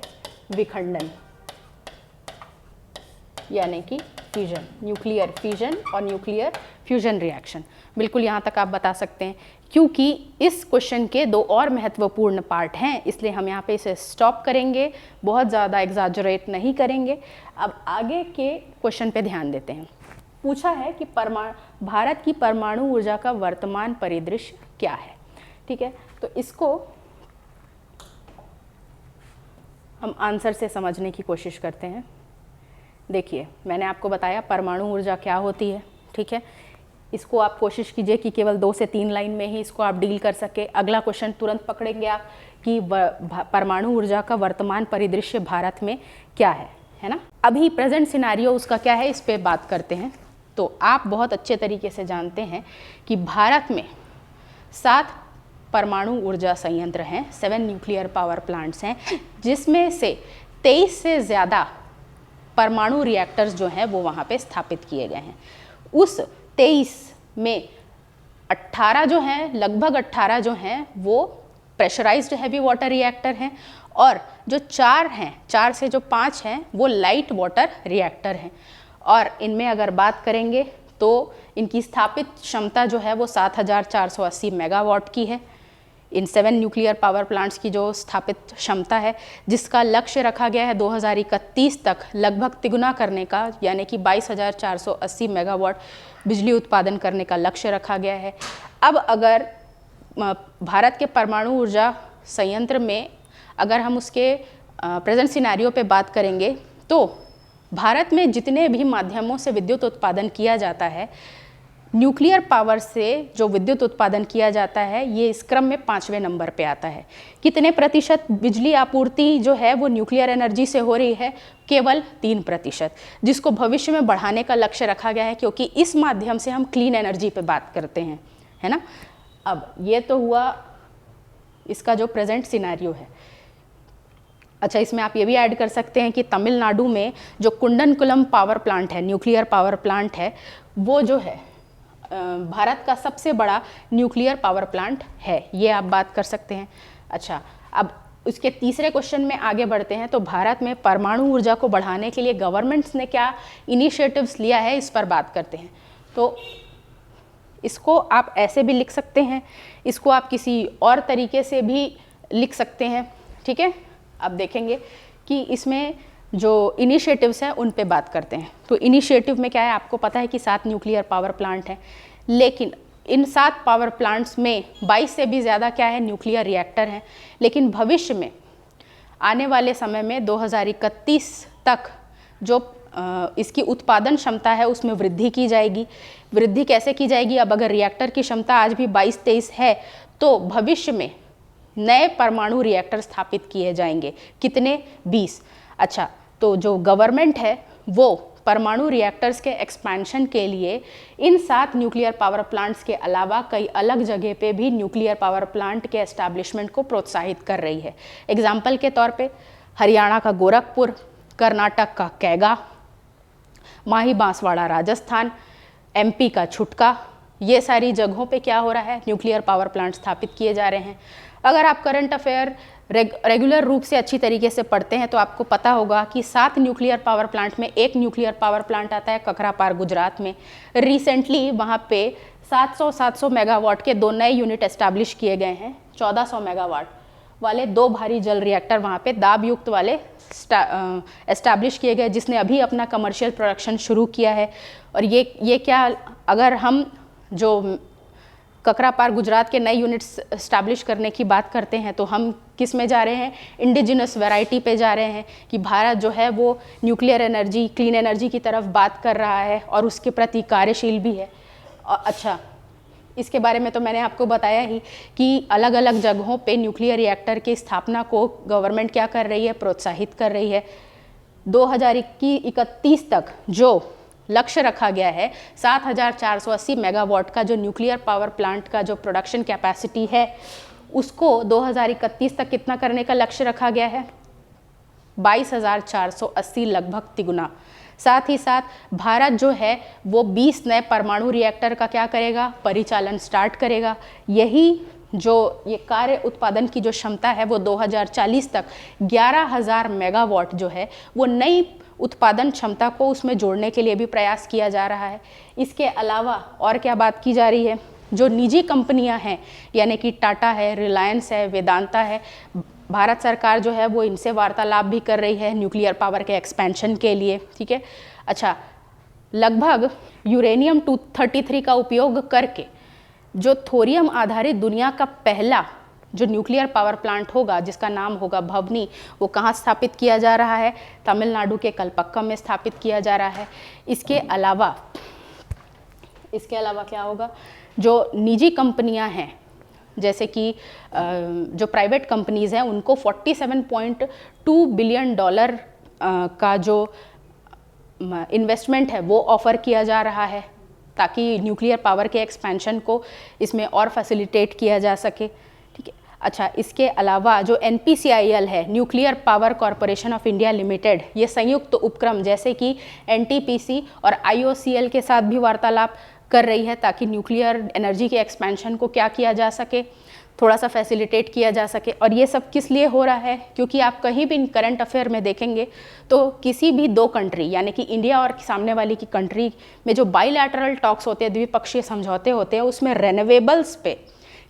विखंडन यानी कि फ्यूजन। न्यूक्लियर फ्यूजन और न्यूक्लियर फ्यूजन रिएक्शन। बिल्कुल यहाँ तक आप बता सकते हैं। क्योंकि इस क्वेश्चन के 2 और महत्वपूर्ण पार्ट हैं, इसलिए हम यहाँ पे इसे स्टॉप करेंगे, बहुत ज़्यादा एग्जैजरेट नहीं करेंगे। अब आगे के क्वेश्चन पे ध्यान देते हैं। पूछा है कि भारत की परमाणु ऊर्जा का वर्तमान परिदृश्य क्या है। ठीक है, तो इसको हम आंसर से समझने की कोशिश करते हैं। देखिए, मैंने आपको बताया परमाणु ऊर्जा क्या होती है। ठीक है, इसको आप कोशिश कीजिए कि केवल 2 से 3 लाइन में ही इसको आप डील कर सके। अगला क्वेश्चन तुरंत पकड़ेंगे आप कि परमाणु ऊर्जा का वर्तमान परिदृश्य भारत में क्या है ना। अभी प्रेजेंट सिनारियो उसका क्या है, इस पे बात करते हैं। तो आप बहुत अच्छे तरीके से जानते हैं कि भारत में 7 परमाणु ऊर्जा संयंत्र हैं, 7 न्यूक्लियर पावर प्लांट्स हैं, जिसमें से 23 से ज़्यादा परमाणु रिएक्टर्स जो हैं वो वहाँ पे स्थापित किए गए हैं। उस 23 में 18 जो हैं, लगभग 18 जो हैं वो प्रेशराइज्ड हैवी वाटर रिएक्टर हैं और जो 4 हैं, 4 से जो 5 हैं वो लाइट वाटर रिएक्टर हैं। और इनमें अगर बात करेंगे तो इनकी स्थापित क्षमता जो है वो 7480 मेगावाट की है। इन 7 न्यूक्लियर पावर प्लांट्स की जो स्थापित क्षमता है, जिसका लक्ष्य रखा गया है 2031 तक लगभग तिगुना करने का, यानी कि 22,480 मेगावाट बिजली उत्पादन करने का लक्ष्य रखा गया है। अब अगर भारत के परमाणु ऊर्जा संयंत्र में अगर हम उसके प्रेजेंट सिनेरियो पे बात करेंगे तो भारत में जितने भी माध्यमों से विद्युत उत्पादन किया जाता है, न्यूक्लियर पावर से जो विद्युत उत्पादन किया जाता है ये इस क्रम में 5वें नंबर पे आता है। कितने प्रतिशत बिजली आपूर्ति जो है वो न्यूक्लियर एनर्जी से हो रही है? केवल 3%, जिसको भविष्य में बढ़ाने का लक्ष्य रखा गया है, क्योंकि इस माध्यम से हम क्लीन एनर्जी पे बात करते हैं, है ना। अब ये तो हुआ इसका जो प्रेजेंट सिनेरियो है। अच्छा, इसमें आप ये भी ऐड कर सकते हैं कि तमिलनाडु में जो कुंडनकुलम पावर प्लांट है, न्यूक्लियर पावर प्लांट है, वो जो है भारत का सबसे बड़ा न्यूक्लियर पावर प्लांट है, ये आप बात कर सकते हैं। अच्छा, अब उसके तीसरे क्वेश्चन में आगे बढ़ते हैं। तो भारत में परमाणु ऊर्जा को बढ़ाने के लिए गवर्नमेंट्स ने क्या इनिशिएटिव्स लिया है, इस पर बात करते हैं। तो इसको आप ऐसे भी लिख सकते हैं, इसको आप किसी और तरीके से भी लिख सकते हैं, ठीक है। अब देखेंगे कि इसमें जो इनिशिएटिव्स हैं उन पे बात करते हैं। तो इनिशिएटिव में क्या है, आपको पता है कि 7 न्यूक्लियर पावर प्लांट हैं, लेकिन इन 7 पावर प्लांट्स में 22 से भी ज़्यादा क्या है, न्यूक्लियर रिएक्टर हैं। लेकिन भविष्य में आने वाले समय में 2031 तक जो इसकी उत्पादन क्षमता है उसमें वृद्धि की जाएगी। वृद्धि कैसे की जाएगी? अब अगर रिएक्टर की क्षमता आज भी 22-23 है तो भविष्य में नए परमाणु रिएक्टर स्थापित किए जाएंगे। कितने? 20। अच्छा, तो जो गवर्नमेंट है वो परमाणु रिएक्टर्स के एक्सपेंशन के लिए इन 7 न्यूक्लियर पावर प्लांट्स के अलावा कई अलग जगह पे भी न्यूक्लियर पावर प्लांट के एस्टैब्लिशमेंट को प्रोत्साहित कर रही है। एग्जाम्पल के तौर पे हरियाणा का गोरखपुर, कर्नाटक का कैगा, माही बांसवाड़ा राजस्थान, MP का छुटका, ये सारी जगहों पे क्या हो रहा है, न्यूक्लियर पावर प्लांट स्थापित किए जा रहे हैं। अगर आप करंट अफेयर रेगुलर रूप से अच्छी तरीके से पढ़ते हैं तो आपको पता होगा कि 7 न्यूक्लियर पावर प्लांट में एक न्यूक्लियर पावर प्लांट आता है ककरापार गुजरात में। रिसेंटली वहाँ पे 700 मेगावाट के 2 नए यूनिट एस्टैब्लिश किए गए हैं। 1400 मेगावाट वाले 2 भारी जल रिएक्टर वहाँ पे दाब युक्त वाले एस्टैब्लिश किए गए, जिसने अभी अपना कमर्शियल प्रोडक्शन शुरू किया है। और ये क्या, अगर हम जो ककरापार गुजरात के नए यूनिट्स इस्टेब्लिश करने की बात करते हैं तो हम किस में जा रहे हैं, इंडिजिनस वैरायटी पे जा रहे हैं कि भारत जो है वो न्यूक्लियर एनर्जी, क्लीन एनर्जी की तरफ बात कर रहा है और उसके प्रति कार्यशील भी है। अच्छा, इसके बारे में तो मैंने आपको बताया ही कि अलग अलग जगहों पे न्यूक्लियर रिएक्टर की स्थापना को गवर्नमेंट क्या कर रही है, प्रोत्साहित कर रही है। 2031 तक जो लक्ष्य रखा गया है 7480 मेगावाट का जो न्यूक्लियर पावर प्लांट का जो प्रोडक्शन कैपेसिटी है, उसको 2031 तक कितना करने का लक्ष्य रखा गया है, 22,480, लगभग तिगुना। साथ ही साथ भारत जो है वो 20 नए परमाणु रिएक्टर का क्या करेगा, परिचालन स्टार्ट करेगा। यही जो ये कार्य उत्पादन की जो क्षमता है वो 2040 तक 11,000 मेगावाट जो है वो नई उत्पादन क्षमता को उसमें जोड़ने के लिए भी प्रयास किया जा रहा है। इसके अलावा और क्या बात की जा रही है, जो निजी कंपनियां हैं यानी कि टाटा है, रिलायंस है, वेदांता है, भारत सरकार जो है वो इनसे वार्तालाप भी कर रही है न्यूक्लियर पावर के एक्सपेंशन के लिए, ठीक है। अच्छा, लगभग यूरेनियम 233 का उपयोग करके जो थोरियम आधारित दुनिया का पहला जो न्यूक्लियर पावर प्लांट होगा जिसका नाम होगा भवनी, वो कहाँ स्थापित किया जा रहा है, तमिलनाडु के कलपक्कम में स्थापित किया जा रहा है। इसके अलावा क्या होगा, जो निजी कंपनियां हैं जैसे कि जो प्राइवेट कंपनीज़ हैं उनको $47.2 बिलियन का जो इन्वेस्टमेंट है वो ऑफ़र किया जा रहा है ताकि न्यूक्लियर पावर के एक्सपेंशन को इसमें और फैसिलिटेट किया जा सके, ठीक है। अच्छा, इसके अलावा जो NPCIL है, nuclear power corporation of India limited, ये संयुक्त उपक्रम जैसे कि NTPC और IOCL के साथ भी वार्तालाप कर रही है ताकि न्यूक्लियर एनर्जी के एक्सपेंशन को क्या किया जा सके, थोड़ा सा फैसिलिटेट किया जा सके। और ये सब किस लिए हो रहा है, क्योंकि आप कहीं भी करंट अफेयर में देखेंगे तो किसी भी दो कंट्री यानी कि इंडिया और सामने वाली की कंट्री में जो बाइलैटरल टॉक्स होते हैं, द्विपक्षीय समझौते होते हैं, उसमें रेन्यूएबल्स पे,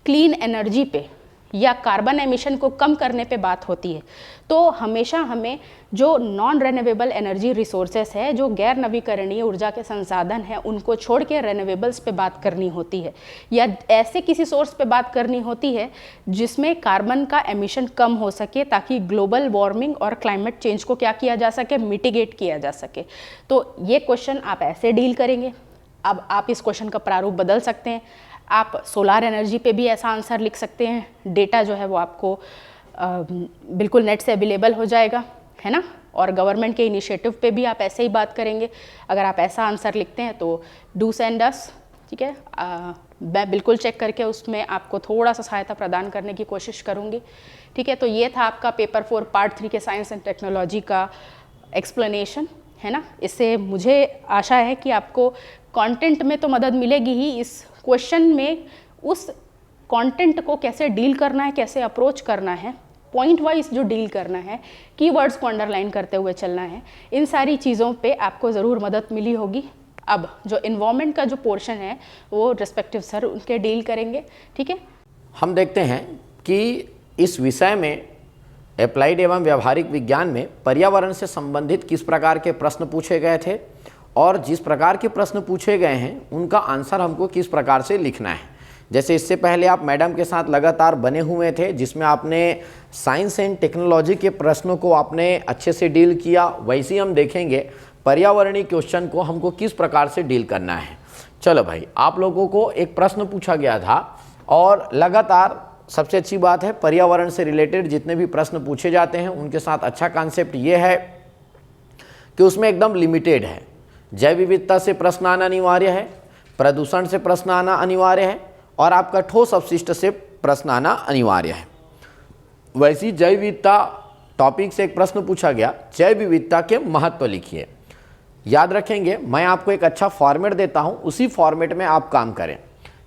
क्लीन एनर्जी पे या कार्बन एमिशन को कम करने पे बात होती है। तो हमेशा हमें जो नॉन रेन्यूएबल एनर्जी रिसोर्सेस है, जो गैर नवीकरणीय ऊर्जा के संसाधन हैं, उनको छोड़ के रेन्यूएबल्स पे बात करनी होती है, या ऐसे किसी सोर्स पे बात करनी होती है जिसमें कार्बन का एमिशन कम हो सके, ताकि ग्लोबल वार्मिंग और क्लाइमेट चेंज को क्या किया जा सके, मिटिगेट किया जा सके। तो ये क्वेश्चन आप ऐसे डील करेंगे। अब आप इस क्वेश्चन का प्रारूप बदल सकते हैं, आप सोलार एनर्जी पे भी ऐसा आंसर लिख सकते हैं। डेटा जो है वो आपको बिल्कुल नेट से अवेलेबल हो जाएगा, है ना। और गवर्नमेंट के इनिशिएटिव पे भी आप ऐसे ही बात करेंगे। अगर आप ऐसा आंसर लिखते हैं तो डू सेंड अस, ठीक है। मैं बिल्कुल चेक करके उसमें आपको थोड़ा सा सहायता प्रदान करने की कोशिश करूँगी, ठीक है। तो ये था आपका पेपर 4 पार्ट 3 के साइंस एंड टेक्नोलॉजी का एक्सप्लेनेशन, है ना। इससे मुझे आशा है कि आपको कंटेंट में तो मदद मिलेगी ही, इस क्वेश्चन में उस कंटेंट को कैसे डील करना है, कैसे अप्रोच करना है, पॉइंट वाइज जो डील करना है, कीवर्ड्स को अंडरलाइन करते हुए चलना है, इन सारी चीज़ों पे आपको ज़रूर मदद मिली होगी। अब जो इन्वायरमेंट का जो पोर्शन है वो रिस्पेक्टिव सर उनके डील करेंगे, ठीक है। हम देखते हैं कि इस विषय में अप्लाइड एवं व्यावहारिक विज्ञान में पर्यावरण से संबंधित किस प्रकार के प्रश्न पूछे गए थे, और जिस प्रकार के प्रश्न पूछे गए हैं उनका आंसर हमको किस प्रकार से लिखना है। जैसे इससे पहले आप मैडम के साथ लगातार बने हुए थे, जिसमें आपने साइंस एंड टेक्नोलॉजी के प्रश्नों को आपने अच्छे से डील किया, वैसे ही हम देखेंगे पर्यावरणीय क्वेश्चन को हमको किस प्रकार से डील करना है। चलो भाई, आप लोगों को एक प्रश्न पूछा गया था, और लगातार सबसे अच्छी बात है पर्यावरण से रिलेटेड जितने भी प्रश्न पूछे जाते हैं उनके साथ अच्छा कॉन्सेप्ट ये है कि उसमें एकदम लिमिटेड है। जैव विविधता से प्रश्न आना अनिवार्य है, प्रदूषण से प्रश्न आना अनिवार्य है, और आपका ठोस अपशिष्ट से प्रश्न आना अनिवार्य है। वैसी जैव विविधता टॉपिक से एक प्रश्न पूछा गया, जैव विविधता के महत्व लिखिए। याद रखेंगे, मैं आपको एक अच्छा फॉर्मेट देता हूं, उसी फॉर्मेट में आप काम करें।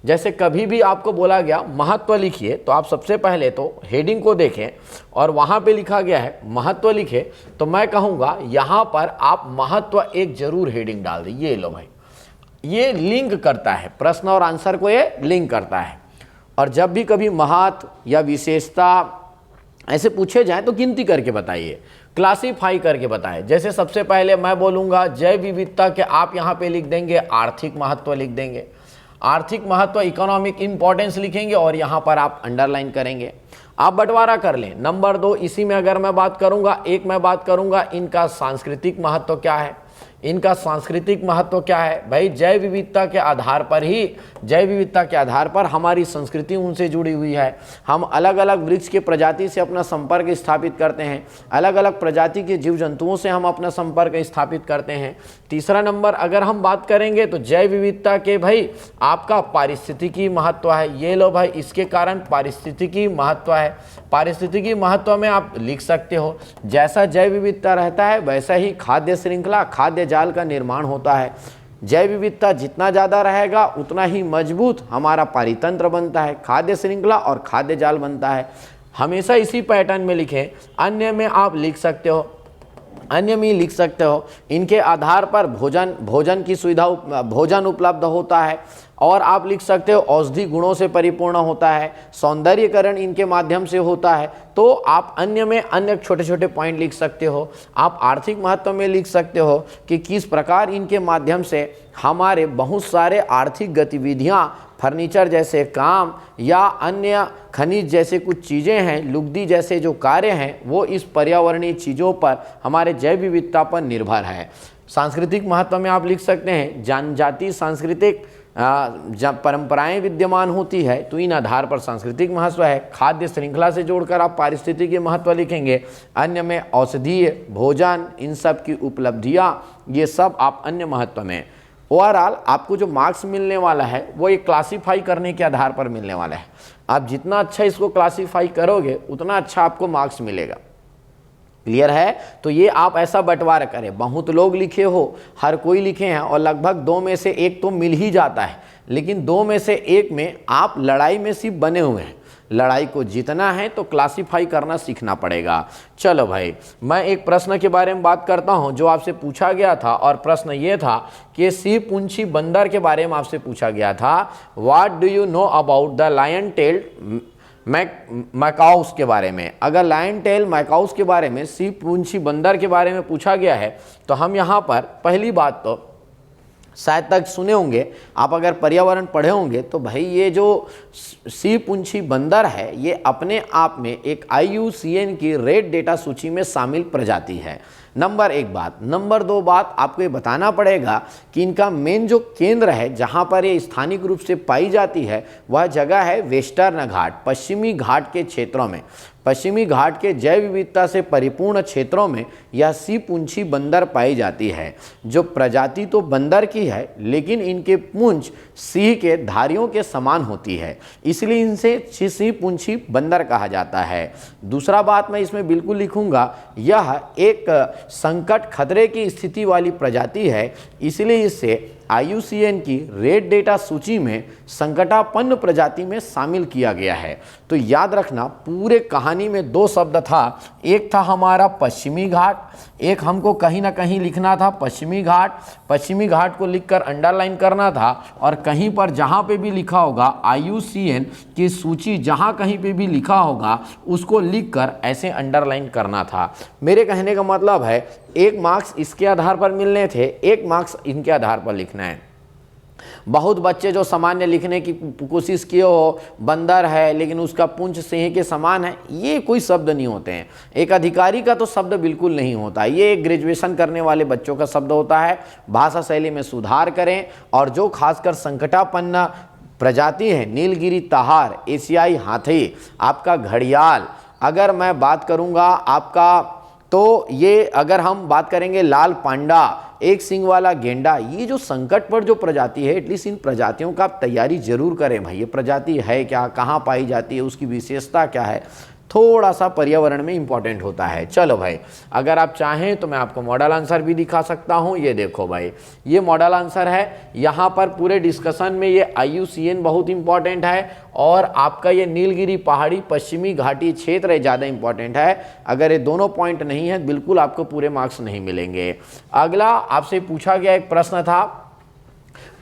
जैसे कभी भी आपको बोला गया महत्व लिखिए, तो आप सबसे पहले तो हेडिंग को देखें और वहाँ पे लिखा गया है महत्व लिखे, तो मैं कहूँगा यहाँ पर आप महत्व एक जरूर हेडिंग डाल दें। ये लो भाई, ये लिंक करता है प्रश्न और आंसर को, ये लिंक करता है। और जब भी कभी महत्व या विशेषता ऐसे पूछे जाए तो गिनती करके बताइए, क्लासीफाई करके बताएं। जैसे सबसे पहले मैं बोलूँगा जैव विविधता के, आप यहाँ पे लिख देंगे आर्थिक महत्व लिख देंगे, आर्थिक महत्व इकोनॉमिक इंपॉर्टेंस लिखेंगे और यहाँ पर आप अंडरलाइन करेंगे। आप बंटवारा कर लें। नंबर 2, इसी में अगर मैं बात करूँगा, एक मैं बात करूँगा इनका सांस्कृतिक महत्व क्या है, इनका सांस्कृतिक महत्व क्या है। भाई जैव विविधता के आधार पर ही, जैव विविधता के आधार पर हमारी संस्कृति उनसे जुड़ी हुई है। हम अलग अलग वृक्ष के प्रजाति से अपना संपर्क स्थापित करते हैं, अलग अलग प्रजाति के जीव जंतुओं से हम अपना संपर्क स्थापित करते हैं। तीसरा नंबर अगर हम बात करेंगे तो जैव विविधता के भाई आपका पारिस्थितिकी महत्व है। ये लो भाई, इसके कारण पारिस्थितिकी महत्व है। पारिस्थितिकी महत्व में आप लिख सकते हो जैसा जैव विविधता रहता है वैसा ही खाद्य श्रृंखला, खाद्य जाल का निर्माण होता है। जैव विविधता जितना ज़्यादा रहेगा उतना ही मजबूत हमारा पारितंत्र बनता है, खाद्य श्रृंखला और खाद्य जाल बनता है। हमेशा इसी पैटर्न में लिखें। अन्य में आप लिख सकते हो, अन्य में लिख सकते हो इनके आधार पर भोजन की सुविधा, भोजन उपलब्ध होता है। और आप लिख सकते हो औषधि गुणों से परिपूर्ण होता है, सौंदर्यकरण इनके माध्यम से होता है। तो आप अन्य में अन्य छोटे छोटे पॉइंट लिख सकते हो। आप आर्थिक महत्व में लिख सकते हो कि किस प्रकार इनके माध्यम से हमारे बहुत सारे आर्थिक गतिविधियां, फर्नीचर जैसे काम या अन्य खनिज जैसे कुछ चीज़ें हैं, लुगदी जैसे जो कार्य हैं, वो इस पर्यावरणीय चीज़ों पर, हमारे जैव विविधता पर निर्भर है। सांस्कृतिक महत्व में आप लिख सकते हैं जनजाति सांस्कृतिक जब परंपराएं विद्यमान होती है तो इन आधार पर सांस्कृतिक महत्व है। खाद्य श्रृंखला से जोड़कर आप पारिस्थितिकी महत्व लिखेंगे। अन्य में औषधीय, भोजन, इन सब की उपलब्धियां, ये सब आप अन्य महत्व में। ओवरऑल आपको जो मार्क्स मिलने वाला है वो ये क्लासीफाई करने के आधार पर मिलने वाला है। आप जितना अच्छा इसको क्लासीफाई करोगे उतना अच्छा आपको मार्क्स मिलेगा। क्लियर है? तो ये आप ऐसा बंटवारा करें, बहुत लोग लिखे हो, हर कोई लिखे हैं और लगभग 2 में से 1 तो मिल ही जाता है, लेकिन 2 में से 1 में आप लड़ाई में सिर्फ बने हुए हैं। लड़ाई को जीतना है तो क्लासिफाई करना सीखना पड़ेगा। चलो भाई, मैं एक प्रश्न के बारे में बात करता हूं जो आपसे पूछा गया था, और प्रश्न ये था कि सिर पूंछी बंदर के बारे में आपसे पूछा गया था। What do you know about the lion tailed macaque के बारे में। अगर लायन टेल मैकाउस के बारे में, सिर पूंछी बंदर के बारे में पूछा गया है तो हम यहाँ पर पहली बात तो शायद तक सुने होंगे आप, अगर पर्यावरण पढ़े होंगे तो भाई ये जो सिर पूंछी बंदर है ये अपने आप में एक IUCN की रेड डेटा सूची में शामिल प्रजाति है। नंबर 1 बात। नंबर 2 बात, आपको ये बताना पड़ेगा कि इनका मेन जो केंद्र है जहाँ पर ये स्थानिक रूप से पाई जाती है वह जगह है वेस्टर्न घाट, पश्चिमी घाट के क्षेत्रों में। पश्चिमी घाट के जैव विविधता से परिपूर्ण क्षेत्रों में यह सिर पूंछी बंदर पाई जाती है। जो प्रजाति तो बंदर की है लेकिन इनके पूंछ सिंह के धारियों के समान होती है, इसलिए इनसे सिर पूंछी बंदर कहा जाता है। दूसरा बात मैं इसमें बिल्कुल लिखूंगा, यह एक संकट खतरे की स्थिति वाली प्रजाति है, इसलिए इसे IUCN की रेड डेटा सूची में संकटापन्न प्रजाति में शामिल किया गया है। तो याद रखना, पूरे कहानी में 2 शब्द था, एक था हमारा पश्चिमी घाट, एक हमको कहीं ना कहीं लिखना था पश्चिमी घाट। पश्चिमी घाट को लिखकर अंडरलाइन करना था, और कहीं पर जहाँ पे भी लिखा होगा IUCN की सूची, जहाँ कहीं पे भी लिखा होगा उसको लिखकर ऐसे अंडरलाइन करना था। मेरे कहने का मतलब है 1 मार्क्स इसके आधार पर मिलने थे, 1 मार्क्स इनके आधार पर लिखना है। बहुत बच्चे जो सामान्य लिखने की कोशिश किए हो, बंदर है लेकिन उसका पूंछ सिंह के समान है, ये कोई शब्द नहीं होते हैं। एक अधिकारी का तो शब्द बिल्कुल नहीं होता, ये एक ग्रेजुएशन करने वाले बच्चों का शब्द होता है। भाषा शैली में सुधार करें, और जो खासकर संकटापन्न प्रजाति है, नीलगिरी तहार, एशियाई हाथी, आपका घड़ियाल, अगर मैं बात करूँगा आपका, तो ये अगर हम बात करेंगे लाल पांडा, एक सिंग वाला गेंडा, ये जो संकट पर जो प्रजाति है, एटलीस्ट इन प्रजातियों का आप तैयारी जरूर करें भाई। ये प्रजाति है क्या, कहाँ पाई जाती है, उसकी विशेषता क्या है, थोड़ा सा पर्यावरण में इंपॉर्टेंट होता है। चलो भाई, अगर आप चाहें तो मैं आपको मॉडल आंसर भी दिखा सकता हूं। ये देखो भाई, ये मॉडल आंसर है। यहाँ पर पूरे डिस्कशन में ये IUCN बहुत इंपॉर्टेंट है, और आपका ये नीलगिरी पहाड़ी पश्चिमी घाटी क्षेत्र ज़्यादा इंपॉर्टेंट है। अगर ये दोनों पॉइंट नहीं है बिल्कुल आपको पूरे मार्क्स नहीं मिलेंगे। अगला आपसे पूछा गया एक प्रश्न था,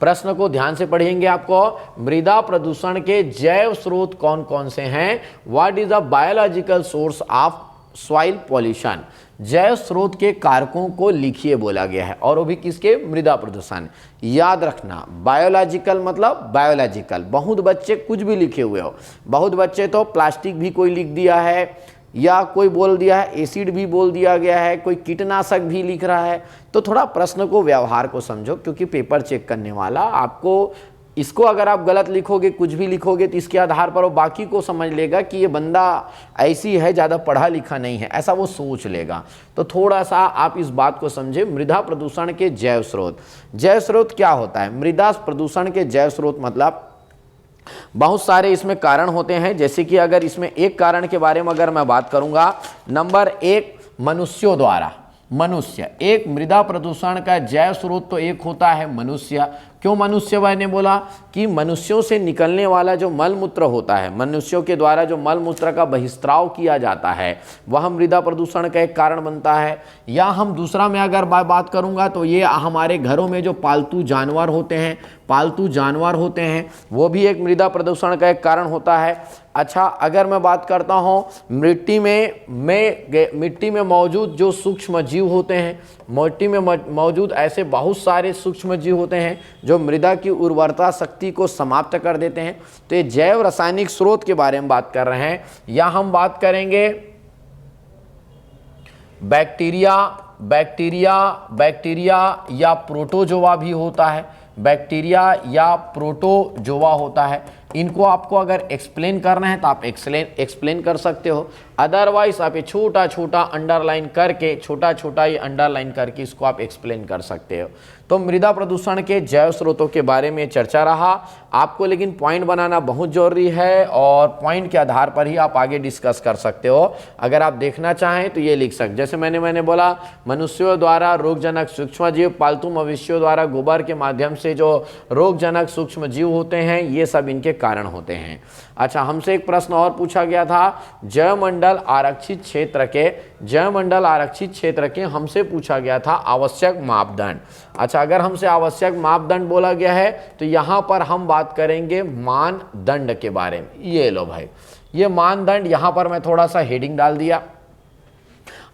प्रश्न को ध्यान से पढ़ेंगे आपको। मृदा प्रदूषण के जैव स्रोत कौन कौन से हैं? What is the biological source of soil pollution? जैव स्रोत के कारकों को लिखिए बोला गया है, और वो भी किसके? मृदा प्रदूषण। याद रखना, बायोलॉजिकल मतलब बायोलॉजिकल। बहुत बच्चे कुछ भी लिखे हुए हो, बहुत बच्चे तो प्लास्टिक भी कोई लिख दिया है, या कोई बोल दिया है एसिड भी बोल दिया गया है, कोई कीटनाशक भी लिख रहा है। तो थोड़ा प्रश्न को, व्यवहार को समझो, क्योंकि पेपर चेक करने वाला आपको, इसको अगर आप गलत लिखोगे, कुछ भी लिखोगे, तो इसके आधार पर वो बाकी को समझ लेगा कि ये बंदा ऐसी है, ज़्यादा पढ़ा लिखा नहीं है, ऐसा वो सोच लेगा। तो थोड़ा सा आप इस बात को समझे। मृदा प्रदूषण के जैव स्रोत, जैव स्रोत क्या होता है? मृदा प्रदूषण के जैव स्रोत मतलब बहुत सारे इसमें कारण होते हैं। जैसे कि अगर इसमें एक कारण के बारे में अगर मैं बात करूंगा, नंबर 1 मनुष्यों द्वारा। मनुष्य, एक मृदा प्रदूषण का जैव स्रोत तो एक होता है मनुष्य। क्यों मनुष्य? मैंने बोला कि मनुष्यों से निकलने वाला जो मल मूत्र होता है, मनुष्यों के द्वारा जो मल मूत्र का बहिस्त्राव किया जाता है, वह मृदा प्रदूषण का एक कारण बनता है। या हम दूसरा में अगर बात करूंगा तो ये हमारे घरों में जो पालतू जानवर होते हैं, वो भी एक मृदा प्रदूषण का एक कारण होता है। अच्छा, अगर मैं बात करता हूँ मिट्टी में मौजूद जो सूक्ष्म जीव होते हैं, मिट्टी में मौजूद ऐसे बहुत सारे सूक्ष्म जीव होते हैं जो मृदा की उर्वरता शक्ति को समाप्त कर देते हैं। तो ये जैव रासायनिक स्रोत के बारे में बात कर रहे हैं। या हम बात करेंगे बैक्टीरिया या प्रोटोजोआ भी होता है, बैक्टीरिया या प्रोटोजोआ होता है। इनको आपको अगर एक्सप्लेन करना है तो आप एक्सप्लेन कर सकते हो, अदरवाइज आप ये छोटा छोटा ये अंडरलाइन करके इसको आप एक्सप्लेन कर सकते हो। तो मृदा प्रदूषण के जैव स्रोतों के बारे में चर्चा रहा। आपको लेकिन पॉइंट बनाना बहुत जरूरी है और पॉइंट के आधार पर ही आप आगे डिस्कस कर सकते हो। अगर आप देखना चाहें तो ये लिख सकते, जैसे मैंने बोला मनुष्यों द्वारा रोगजनक सूक्ष्म जीव, पालतू मवेशियों द्वारा गोबर के माध्यम से जो रोगजनक सूक्ष्म जीव होते हैं, ये सब इनके कारण होते हैं। अच्छा, हमसे एक प्रश्न और पूछा गया था जैवमंडल आरक्षित क्षेत्र के हमसे पूछा गया था आवश्यक मापदंड। अच्छा, अगर हमसे आवश्यक मापदंड बोला गया है तो यहाँ पर हम बात करेंगे मानदंड के बारे में। ये लो भाई, ये मानदंड, यहाँ पर मैं थोड़ा सा हेडिंग डाल दिया,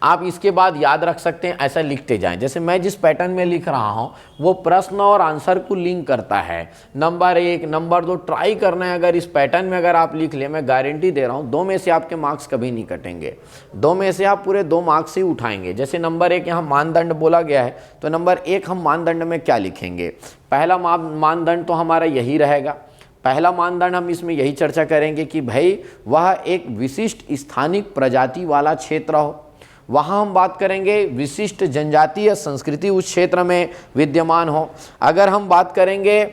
आप इसके बाद याद रख सकते हैं, ऐसा लिखते जाएं। जैसे मैं जिस पैटर्न में लिख रहा हूं वो प्रश्न और आंसर को लिंक करता है। नंबर 1, नंबर 2 ट्राई करना है। अगर इस पैटर्न में अगर आप लिख ले, मैं गारंटी दे रहा हूं 2 में से आपके मार्क्स कभी नहीं कटेंगे, 2 में से आप पूरे 2 मार्क्स ही उठाएंगे। जैसे नंबर 1 यहाँ मानदंड बोला गया है, तो नंबर 1 हम मानदंड में क्या लिखेंगे? पहला मानदंड तो हमारा यही रहेगा। पहला मानदंड हम इसमें यही चर्चा करेंगे कि भाई वह एक विशिष्ट स्थानिक प्रजाति वाला क्षेत्र हो। वहाँ हम बात करेंगे विशिष्ट जनजातीय संस्कृति उस क्षेत्र में विद्यमान हो। अगर हम बात करेंगे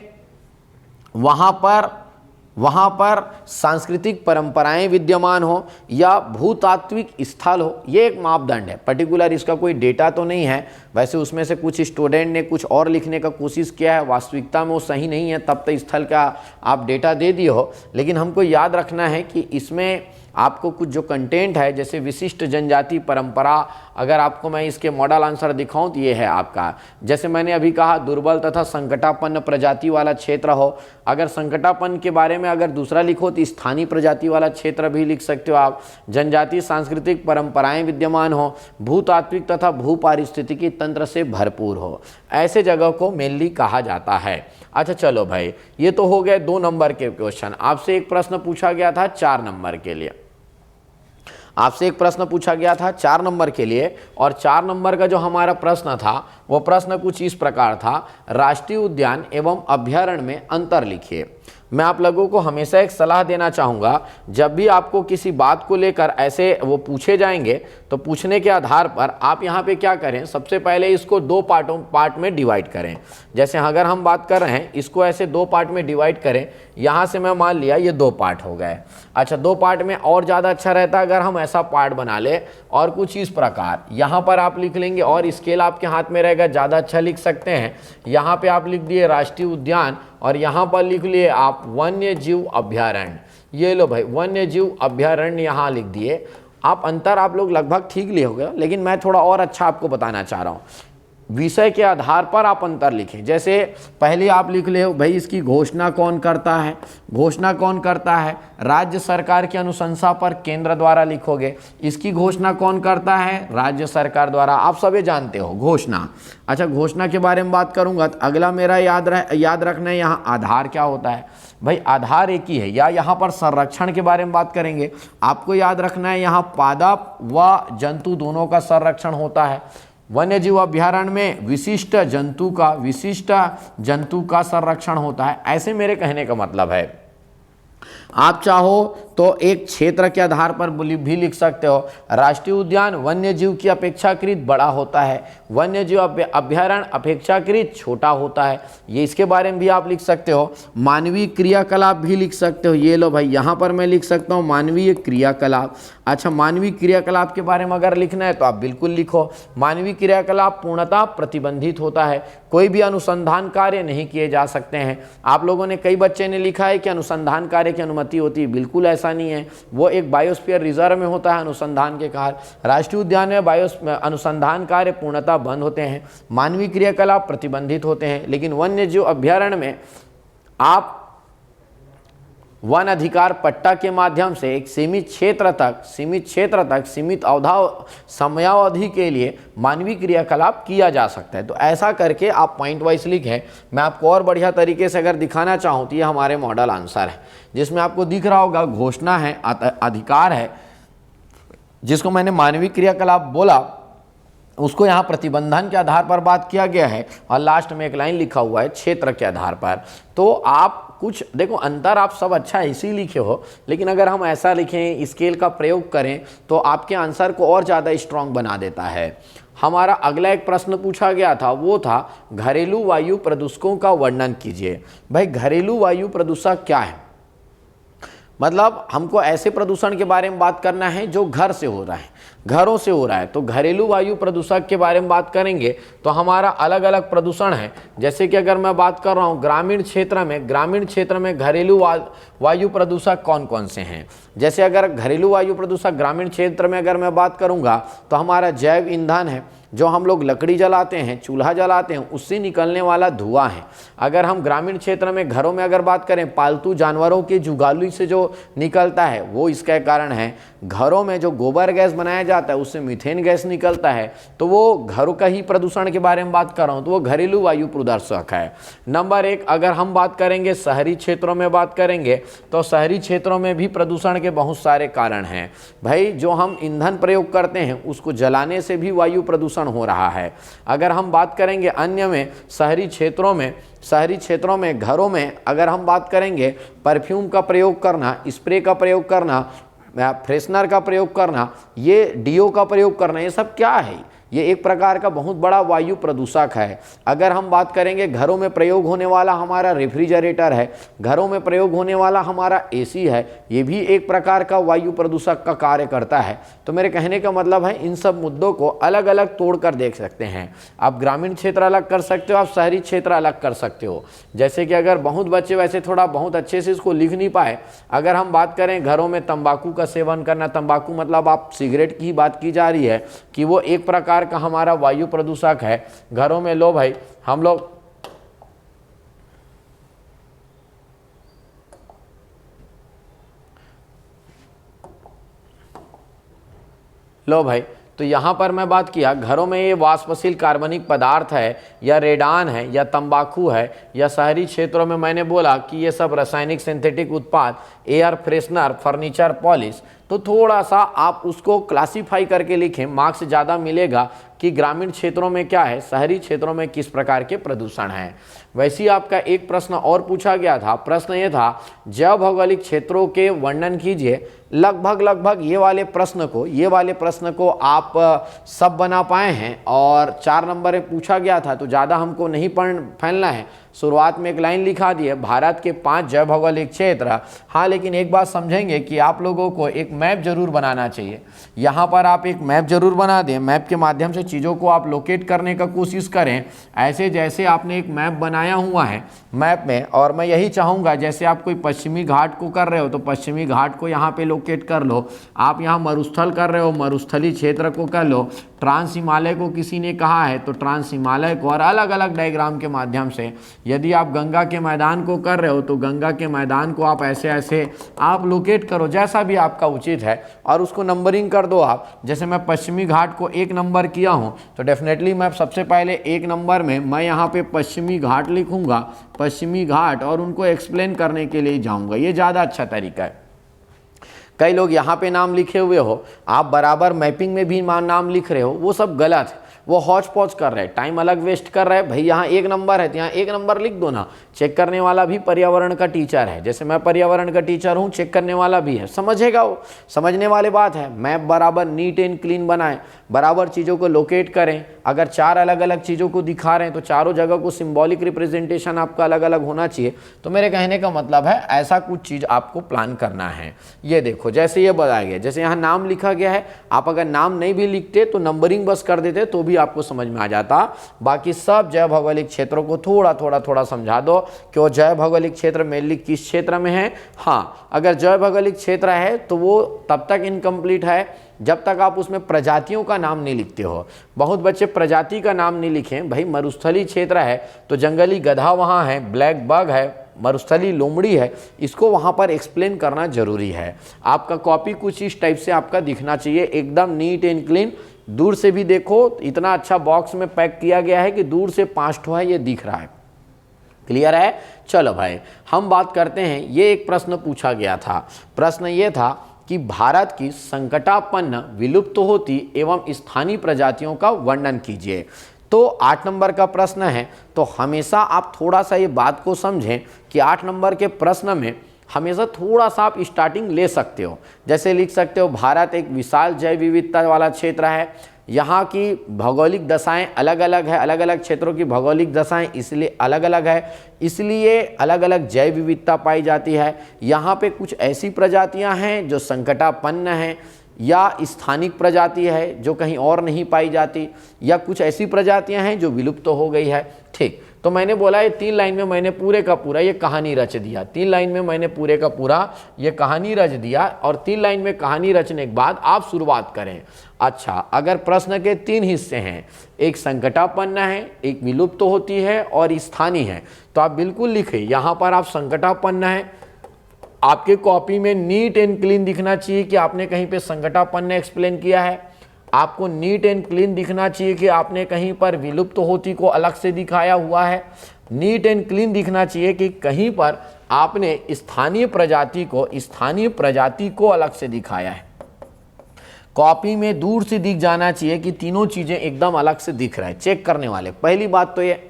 वहाँ पर सांस्कृतिक परंपराएं विद्यमान हो या भूतात्विक स्थल हो, ये एक मापदंड है। पर्टिकुलर इसका कोई डेटा तो नहीं है, वैसे उसमें से कुछ स्टूडेंट ने कुछ और लिखने का कोशिश किया है, वास्तविकता में वो सही नहीं है, तब तक स्थल का आप डेटा दे दिए हो। लेकिन हमको याद रखना है कि इसमें आपको कुछ जो कंटेंट है, जैसे विशिष्ट जनजाति परंपरा, अगर आपको मैं इसके मॉडल आंसर दिखाऊं तो ये है आपका। जैसे मैंने अभी कहा दुर्बल तथा संकटापन्न प्रजाति वाला क्षेत्र हो। अगर संकटापन्न के बारे में अगर दूसरा लिखो तो स्थानीय प्रजाति वाला क्षेत्र भी लिख सकते हो आप। जनजातीय सांस्कृतिक परंपराएं विद्यमान हो, भूतात्विक तथा भू पारिस्थितिकी तंत्र से भरपूर हो, ऐसे जगह को मेनली कहा जाता है। अच्छा चलो भाई, ये तो हो गए 2 नंबर के क्वेश्चन। आपसे एक प्रश्न पूछा गया था 4 नंबर के लिए, आपसे एक प्रश्न पूछा गया था 4 नंबर के लिए, और 4 नंबर का जो हमारा प्रश्न था वो प्रश्न कुछ इस प्रकार था, राष्ट्रीय उद्यान एवं अभ्यारण्य में अंतर लिखिए। मैं आप लोगों को हमेशा एक सलाह देना चाहूँगा, जब भी आपको किसी बात को लेकर ऐसे वो पूछे जाएंगे तो पूछने के आधार पर आप यहाँ पे क्या करें, सबसे पहले इसको 2 पार्ट में डिवाइड करें। जैसे अगर हम बात कर रहे हैं, इसको ऐसे 2 पार्ट में डिवाइड करें। यहाँ से मैं मान लिया ये 2 पार्ट हो गए। अच्छा, 2 पार्ट में और ज़्यादा अच्छा रहता अगर हम ऐसा पार्ट बना ले, और कुछ इस प्रकार यहाँ पर आप लिख लेंगे, और स्केल आपके हाथ में रहेगा, ज़्यादा अच्छा लिख सकते हैं। यहाँ पे आप लिख दिए राष्ट्रीय उद्यान और यहाँ पर लिख लिए आप वन्य जीव अभ्यारण्य। ये लो भाई, वन्य जीव अभ्यारण्य यहाँ लिख दिए। आप अंतर आप लोग लगभग ठीक लिखोगे, लेकिन मैं थोड़ा और अच्छा आपको बताना चाह रहा हूँ। विषय के आधार पर आप अंतर लिखें। जैसे पहले आप लिख ले भाई इसकी घोषणा कौन करता है, घोषणा कौन करता है, राज्य सरकार की अनुशंसा पर केंद्र द्वारा लिखोगे। इसकी घोषणा कौन करता है, राज्य सरकार द्वारा, आप सभी जानते हो घोषणा। अच्छा, घोषणा के बारे में बात करूंगा तो अगला मेरा याद रखना है यहाँ आधार क्या होता है। भाई आधार एक ही है, या यहाँ पर संरक्षण के बारे में बात करेंगे, आपको याद रखना है यहाँ पादप व जंतु दोनों का संरक्षण होता है। वन्य जीव अभ्यारण्य में विशिष्ट जंतु का संरक्षण होता है। ऐसे मेरे कहने का मतलब है, आप चाहो तो एक क्षेत्र के आधार पर भी लिख सकते हो। राष्ट्रीय उद्यान वन्य जीव की अपेक्षाकृत बड़ा होता है, वन्य जीव अभ्यारण्य अपेक्षाकृत छोटा होता है, ये इसके बारे में भी आप लिख सकते हो। मानवीय क्रियाकलाप भी लिख सकते हो। ये लो भाई, यहाँ पर मैं लिख सकता हूँ मानवीय क्रियाकलाप। अच्छा, मानवीय क्रियाकलाप के बारे में अगर लिखना है तो आप बिल्कुल लिखो। मानवीय क्रियाकलाप पूर्णतः प्रतिबंधित होता है, कोई भी अनुसंधान कार्य नहीं किए जा सकते हैं। आप लोगों ने, कई बच्चे ने लिखा है कि अनुसंधान कार्य की अनुमति होती है, बिल्कुल ऐसा नहीं है। वो एक बायोस्फीयर रिजर्व में होता है अनुसंधान के कार्य। राष्ट्रीय उद्यान में अनुसंधान कार्य पूर्णतः बंद होते हैं, मानवीय क्रियाकलाप प्रतिबंधित होते हैं। लेकिन वन्य जीव अभ्यारण्य में आप वन अधिकार पट्टा के माध्यम से एक सीमित क्षेत्र तक सीमित समयावधि के लिए मानवीय क्रियाकलाप किया जा सकता है। तो ऐसा करके आप पॉइंट वाइज लिखें। मैं आपको और बढ़िया तरीके से अगर दिखाना चाहूँ तो ये हमारे मॉडल आंसर है, जिसमें आपको दिख रहा होगा घोषणा है, अधिकार है, जिसको मैंने मानवीय क्रियाकलाप बोला, उसको यहाँ प्रतिबंधन के आधार पर बात किया गया है, और लास्ट में एक लाइन लिखा हुआ है क्षेत्र के आधार पर। तो आप कुछ देखो अंतर आप सब अच्छा इसी लिखे हो, लेकिन अगर हम ऐसा लिखें, स्केल का प्रयोग करें तो आपके आंसर को और ज़्यादा स्ट्रांग बना देता है। हमारा अगला एक प्रश्न पूछा गया था, वो था घरेलू वायु प्रदूषकों का वर्णन कीजिए। भाई घरेलू वायु प्रदूषक क्या है? मतलब हमको ऐसे प्रदूषण के बारे में बात करना है जो घर से हो रहा है, घरों से हो रहा है। तो घरेलू वायु प्रदूषक के बारे में बात करेंगे तो हमारा अलग अलग प्रदूषण है। जैसे कि अगर मैं बात कर रहा हूँ ग्रामीण क्षेत्र में घरेलू वायु प्रदूषक कौन कौन से हैं। जैसे अगर घरेलू वायु प्रदूषक ग्रामीण क्षेत्र में अगर मैं बात करूँगा तो हमारा जैव ईंधन है, जो हम लोग लकड़ी जलाते हैं, चूल्हा जलाते हैं, उससे निकलने वाला धुआं है। अगर हम ग्रामीण क्षेत्र में घरों में अगर बात करें, पालतू जानवरों के जुगाली से जो निकलता है वो इसका कारण है। घरों में जो गोबर गैस बनाया जाता है उससे मीथेन गैस निकलता है, तो वो घरों का ही प्रदूषण के बारे में बात कर रहा हूँ, तो वो घरेलू वायु प्रदूषक है। नंबर 1 अगर हम बात करेंगे शहरी क्षेत्रों में बात करेंगे तो शहरी क्षेत्रों में भी प्रदूषण के बहुत सारे कारण हैं। भाई जो हम ईंधन प्रयोग करते हैं उसको जलाने से भी वायु प्रदूषण हो रहा है। अगर हम बात करेंगे अन्य में शहरी क्षेत्रों में घरों में अगर हम बात करेंगे परफ्यूम का प्रयोग करना, स्प्रे का प्रयोग करना, फ्रेशनर का प्रयोग करना, ये डीओ का प्रयोग करना, ये सब क्या है? ये एक प्रकार का बहुत बड़ा वायु प्रदूषक है। अगर हम बात करेंगे घरों में प्रयोग होने वाला हमारा रेफ्रिजरेटर है, घरों में प्रयोग होने वाला हमारा एसी है, ये भी एक प्रकार का वायु प्रदूषक का कार्य करता है। तो मेरे कहने का मतलब है इन सब मुद्दों को अलग अलग तोड़ कर देख सकते हैं। आप ग्रामीण क्षेत्र अलग कर सकते हो, आप शहरी क्षेत्र अलग कर सकते हो। जैसे कि अगर बहुत बच्चे वैसे थोड़ा बहुत अच्छे से इसको लिख नहीं पाए, अगर हम बात करें घरों में तंबाकू का सेवन करना, तंबाकू मतलब आप सिगरेट की ही बात की जा रही है कि वो एक प्रकार का हमारा वायु प्रदूषक है। घरों में लो भाई हम लोग तो यहाँ पर मैं बात किया घरों में ये वाष्पशील कार्बनिक पदार्थ है या रेडान है या तंबाकू है, या शहरी क्षेत्रों में मैंने बोला कि ये सब रासायनिक सिंथेटिक उत्पाद, एयर फ्रेशनर, फर्नीचर पॉलिश। तो थोड़ा सा आप उसको क्लासिफाई करके लिखें, मार्क्स ज़्यादा मिलेगा कि ग्रामीण क्षेत्रों में क्या है, शहरी क्षेत्रों में किस प्रकार के प्रदूषण हैं। वैसे ही आपका एक प्रश्न और पूछा गया था, प्रश्न ये था जैव भौगोलिक क्षेत्रों के वर्णन कीजिए। लगभग ये वाले प्रश्न को आप सब बना पाए हैं और 4 नंबर में पूछा गया था, तो ज़्यादा हमको नहीं फैलना है। शुरुआत में एक लाइन लिखा दी है, भारत के 5 जैव भौगोलिक क्षेत्र। हाँ, लेकिन एक बात समझेंगे कि आप लोगों को एक मैप जरूर बनाना चाहिए। यहाँ पर आप एक मैप जरूर बना दें, मैप के माध्यम से चीज़ों को आप लोकेट करने का कोशिश करें, ऐसे जैसे आपने एक मैप बनाया हुआ है मैप में। और मैं यही चाहूँगा जैसे आप कोई पश्चिमी घाट को कर रहे हो तो पश्चिमी घाट को यहाँ पे लोकेट कर लो, आप यहाँ मरुस्थल कर रहे हो मरुस्थली क्षेत्र को कर लो, ट्रांस हिमालय को किसी ने कहा है तो ट्रांस हिमालय को, और अलग अलग डायग्राम के माध्यम से। यदि आप गंगा के मैदान को कर रहे हो तो गंगा के मैदान को आप ऐसे ऐसे आप लोकेट करो, जैसा भी आपका उचित है, और उसको नंबरिंग कर दो आप। जैसे मैं पश्चिमी घाट को 1 नंबर किया हूँ तो डेफिनेटली मैं सबसे पहले 1 नंबर में मैं यहाँ पे पश्चिमी घाट लिखूँगा, पश्चिमी घाट, और उनको एक्सप्लेन करने के लिए जाऊँगा। ये ज़्यादा अच्छा तरीका है। कई लोग यहाँ पे नाम लिखे हुए हो, आप बराबर मैपिंग में भी नाम लिख रहे हो, वो सब गलत है। वो हौच पौच कर रहे हैं, टाइम अलग वेस्ट कर रहे हैं। भाई यहाँ 1 नंबर है तो यहाँ 1 नंबर लिख दो ना। चेक करने वाला भी पर्यावरण का टीचर है, जैसे मैं पर्यावरण का टीचर हूँ, चेक करने वाला भी है, समझेगा वो, समझने वाली बात है। मैप बराबर नीट एंड क्लीन बनाएं, बराबर चीज़ों को लोकेट करें। अगर 4 अलग अलग चीज़ों को दिखा रहे हैं तो चारों जगह को सिंबॉलिक रिप्रेजेंटेशन आपका अलग अलग होना चाहिए। तो मेरे कहने का मतलब है ऐसा कुछ चीज़ आपको प्लान करना है। ये देखो जैसे ये बताया गया, जैसे यहाँ नाम लिखा गया है, आप अगर नाम नहीं भी लिखते तो नंबरिंग बस कर देते तो भी आपको समझ में आ जाता। बाकी सब जैव भौगोलिक क्षेत्रों को थोड़ा समझा दो कि वो जैव भौगोलिक क्षेत्र मेनली किस क्षेत्र में है। हाँ, अगर जैव भौगोलिक क्षेत्र है तो वो तब तक इनकम्प्लीट है जब तक आप उसमें प्रजातियों का नाम नहीं लिखते हो। बहुत बच्चे प्रजाति का नाम नहीं लिखें। भाई मरुस्थली क्षेत्र है तो जंगली गधा वहाँ है, ब्लैक बग है, मरुस्थली लोमड़ी है, इसको वहाँ पर एक्सप्लेन करना जरूरी है। आपका कॉपी कुछ इस टाइप से आपका दिखना चाहिए, एकदम नीट एंड क्लीन। दूर से भी देखो, इतना अच्छा बॉक्स में पैक किया गया है कि दूर से 5 ठो है, ये दिख रहा है। क्लियर है? चलो भाई हम बात करते हैं। ये एक प्रश्न पूछा गया था, प्रश्न ये था कि भारत की संकटापन्न, विलुप्त होती एवं स्थानीय प्रजातियों का वर्णन कीजिए। तो 8 नंबर का प्रश्न है, तो हमेशा आप थोड़ा सा ये बात को समझें कि 8 नंबर के प्रश्न में हमेशा थोड़ा सा आप स्टार्टिंग ले सकते हो। जैसे लिख सकते हो भारत एक विशाल जैव विविधता वाला क्षेत्र है, यहाँ की भौगोलिक दशाएं अलग अलग है, अलग अलग क्षेत्रों की भौगोलिक दशाएं इसलिए अलग अलग है, इसलिए अलग अलग जैव विविधता पाई जाती है। यहाँ पे कुछ ऐसी प्रजातियाँ हैं जो संकटापन्न हैं, या स्थानिक प्रजाति है जो कहीं और नहीं पाई जाती, या कुछ ऐसी प्रजातियां हैं जो विलुप्त तो हो गई है। ठीक, तो मैंने बोला ये 3 लाइन में मैंने पूरे का पूरा ये कहानी रच दिया। 3 लाइन में मैंने पूरे का पूरा ये कहानी रच दिया, और 3 लाइन में कहानी रचने के बाद आप शुरुआत करें। अच्छा, अगर प्रश्न के 3 हिस्से हैं, एक संकटापन्न है, एक विलुप्त तो होती है और स्थानीय है, तो आप बिल्कुल लिखें यहाँ पर आप संकटापन्न है। आपके कॉपी में नीट एंड क्लीन दिखना चाहिए कि आपने कहीं पे संकटापन्न एक्सप्लेन किया है। आपको नीट एंड क्लीन दिखना चाहिए कि आपने कहीं पर विलुप्त होती को अलग से दिखाया हुआ है। नीट एंड क्लीन दिखना चाहिए कि कहीं पर आपने स्थानीय प्रजाति को अलग से दिखाया है। कॉपी में दूर से दिख जाना चाहिए कि तीनों चीजें एकदम अलग से दिख रहा है चेक करने वाले। पहली बात तो ये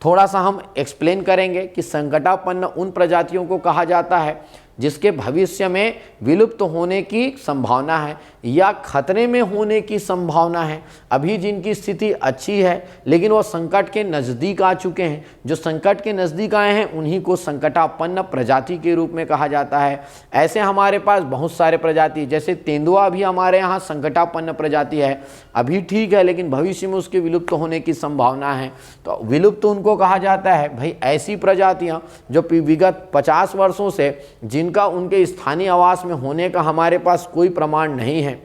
थोड़ा सा हम एक्सप्लेन करेंगे कि संकटापन्न उन प्रजातियों को कहा जाता है जिसके भविष्य में विलुप्त होने की संभावना है या खतरे में होने की संभावना है। अभी जिनकी स्थिति अच्छी है लेकिन वो संकट के नज़दीक आ चुके हैं, जो संकट के नज़दीक आए हैं उन्हीं को संकटापन्न प्रजाति के रूप में कहा जाता है। ऐसे हमारे पास बहुत सारे प्रजाति, जैसे तेंदुआ भी हमारे यहाँ संकटापन्न प्रजाति है, अभी ठीक है लेकिन भविष्य में उसके विलुप्त होने की संभावना है। तो विलुप्त उनको कहा जाता है भाई ऐसी प्रजातियाँ जो विगत 50 वर्षों से जिनका उनके स्थानीय आवास में होने का हमारे पास कोई प्रमाण नहीं है,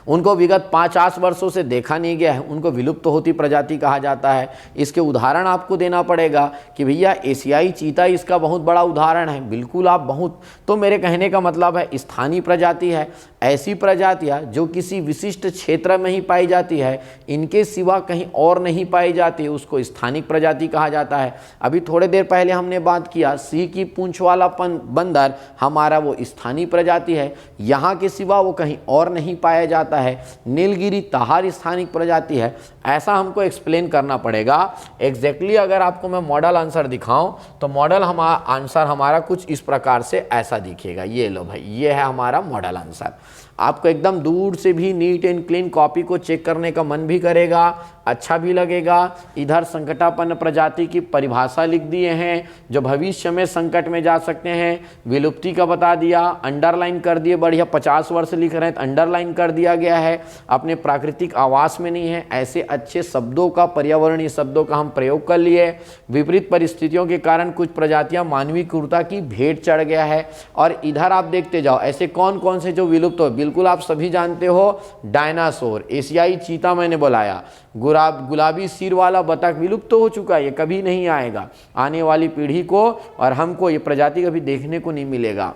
उनको विगत 50 वर्षों से देखा नहीं गया है, उनको विलुप्त होती प्रजाति कहा जाता है। इसके उदाहरण आपको देना पड़ेगा कि भैया एशियाई चीता इसका बहुत बड़ा उदाहरण है। बिल्कुल आप बहुत, तो मेरे कहने का मतलब है स्थानीय प्रजाति है, ऐसी प्रजातियाँ जो किसी विशिष्ट क्षेत्र में ही पाई जाती है, इनके सिवा कहीं और नहीं पाई जाती, उसको स्थानिक प्रजाति कहा जाता है। अभी थोड़े देर पहले हमने बात किया सिंह की पूंछ वाला बंदर हमारा वो स्थानीय प्रजाति है, यहाँ के सिवा वो कहीं और नहीं पाया जाता है। नीलगिरी ताहार स्थानिक प्रजाति है। ऐसा हमको एक्सप्लेन करना पड़ेगा। एग्जैक्टली अगर आपको मैं मॉडल आंसर दिखाऊं तो मॉडल आंसर हमारा कुछ इस प्रकार से ऐसा दिखेगा। ये लो भाई, ये है हमारा मॉडल आंसर। आपको एकदम दूर से भी नीट एंड क्लीन कॉपी को चेक करने का मन भी करेगा, अच्छा भी लगेगा। इधर संकटापन्न प्रजाति की परिभाषा लिख दिए हैं जो भविष्य में संकट में जा सकते हैं, विलुप्ति का बता दिया, अंडरलाइन कर दिए, बढ़िया 50 वर्ष लिख रहे हैं तो अंडरलाइन कर दिया गया है, अपने प्राकृतिक आवास में नहीं है। ऐसे अच्छे शब्दों का, पर्यावरणीय शब्दों का हम प्रयोग कर लिए। विपरीत परिस्थितियों के कारण कुछ प्रजातियां मानवीय क्रूरता की भेंट चढ़ गया है। और इधर आप देखते जाओ ऐसे कौन कौन से जो विलुप्त हो, बिल्कुल आप सभी जानते हो, डायनासोर, एशियाई चीता मैंने बुलाया, गुलाबी सिर वाला बतख विलुप्त तो हो चुका है, ये कभी नहीं आएगा आने वाली पीढ़ी को, और हमको ये प्रजाति कभी देखने को नहीं मिलेगा।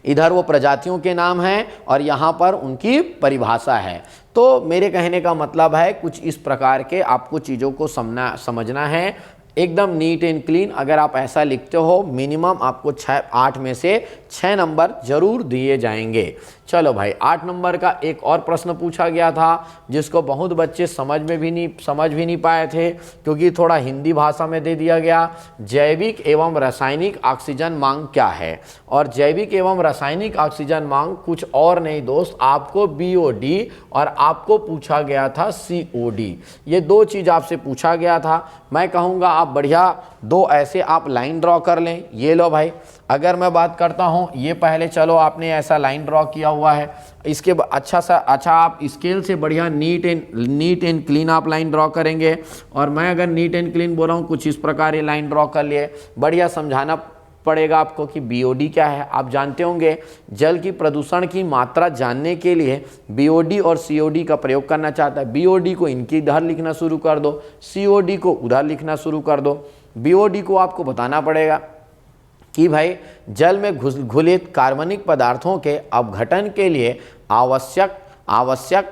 इधर वो प्रजातियों के नाम हैं और यहाँ पर उनकी परिभाषा है। तो मेरे कहने का मतलब है कुछ इस प्रकार के आपको चीज़ों को समझना है, एकदम नीट एंड क्लीन। अगर आप ऐसा लिखते हो मिनिमम आपको 8 में से 6 नंबर जरूर दिए जाएंगे। चलो भाई, 8 नंबर का एक और प्रश्न पूछा गया था जिसको बहुत बच्चे समझ भी नहीं पाए थे क्योंकि थोड़ा हिंदी भाषा में दे दिया गया। जैविक एवं रासायनिक ऑक्सीजन मांग क्या है? और जैविक एवं रासायनिक ऑक्सीजन मांग कुछ और नहीं दोस्त, आपको BOD और आपको पूछा गया था COD। ये 2 चीज़ आपसे पूछा गया था। मैं कहूँगा आप बढ़िया 2 ऐसे आप लाइन ड्रॉ कर लें। ये लो भाई, अगर मैं बात करता हूँ, ये पहले चलो आपने ऐसा लाइन ड्रॉ किया हुआ है, इसके अच्छा आप स्केल से बढ़िया नीट एंड क्लीन आप लाइन ड्रॉ करेंगे। और मैं अगर नीट एंड क्लीन बोल रहा हूँ कुछ इस प्रकार ये लाइन ड्रॉ कर लिए। बढ़िया समझाना पड़ेगा आपको कि BOD क्या है। आप जानते होंगे जल की प्रदूषण की मात्रा जानने के लिए BOD और COD का प्रयोग करना चाहता है। BOD को इनकी इधर लिखना शुरू कर दो, COD को उधर लिखना शुरू कर दो। BOD को आपको बताना पड़ेगा कि भाई जल में घुलित कार्बनिक पदार्थों के अपघटन के लिए आवश्यक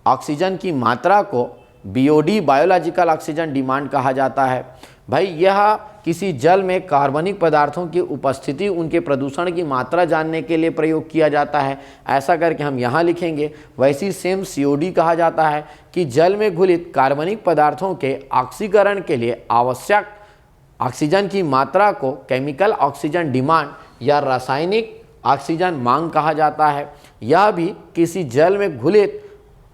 ऑक्सीजन की मात्रा को BOD बायोलॉजिकल ऑक्सीजन डिमांड कहा जाता है। भाई यह किसी जल में कार्बनिक पदार्थों की उपस्थिति उनके प्रदूषण की मात्रा जानने के लिए प्रयोग किया जाता है, ऐसा करके हम यहाँ लिखेंगे। वैसी सेम COD कहा जाता है कि जल में घुलित कार्बनिक पदार्थों के ऑक्सीकरण के लिए आवश्यक ऑक्सीजन की मात्रा को केमिकल ऑक्सीजन डिमांड या रासायनिक ऑक्सीजन मांग कहा जाता है। यह भी किसी जल में घुलित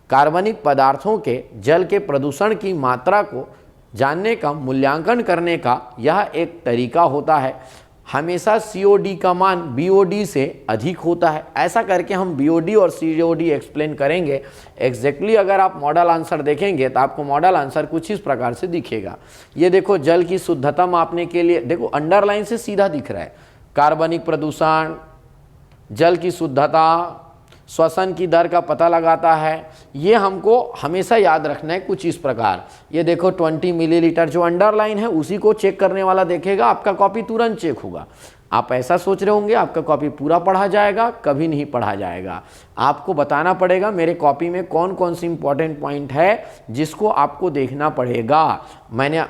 कार्बनिक पदार्थों के जल के प्रदूषण की मात्रा को जानने का मूल्यांकन करने का यह एक तरीका होता है। हमेशा COD का मान BOD से अधिक होता है। ऐसा करके हम BOD और COD एक्सप्लेन करेंगे। एग्जैक्टली अगर आप मॉडल आंसर देखेंगे तो आपको मॉडल आंसर कुछ इस प्रकार से दिखेगा। ये देखो, जल की शुद्धता मापने के लिए देखो अंडरलाइन से सीधा दिख रहा है, कार्बनिक प्रदूषण, जल की शुद्धता, श्वसन की दर का पता लगाता है। ये हमको हमेशा याद रखना है कुछ इस प्रकार। ये देखो 20 मिलीलीटर जो अंडरलाइन है उसी को चेक करने वाला देखेगा, आपका कॉपी तुरंत चेक होगा। आप ऐसा सोच रहे होंगे आपका कॉपी पूरा पढ़ा जाएगा, कभी नहीं पढ़ा जाएगा। आपको बताना पड़ेगा मेरे कॉपी में कौन कौन सी इंपॉर्टेंट पॉइंट है जिसको आपको देखना पड़ेगा। मैंने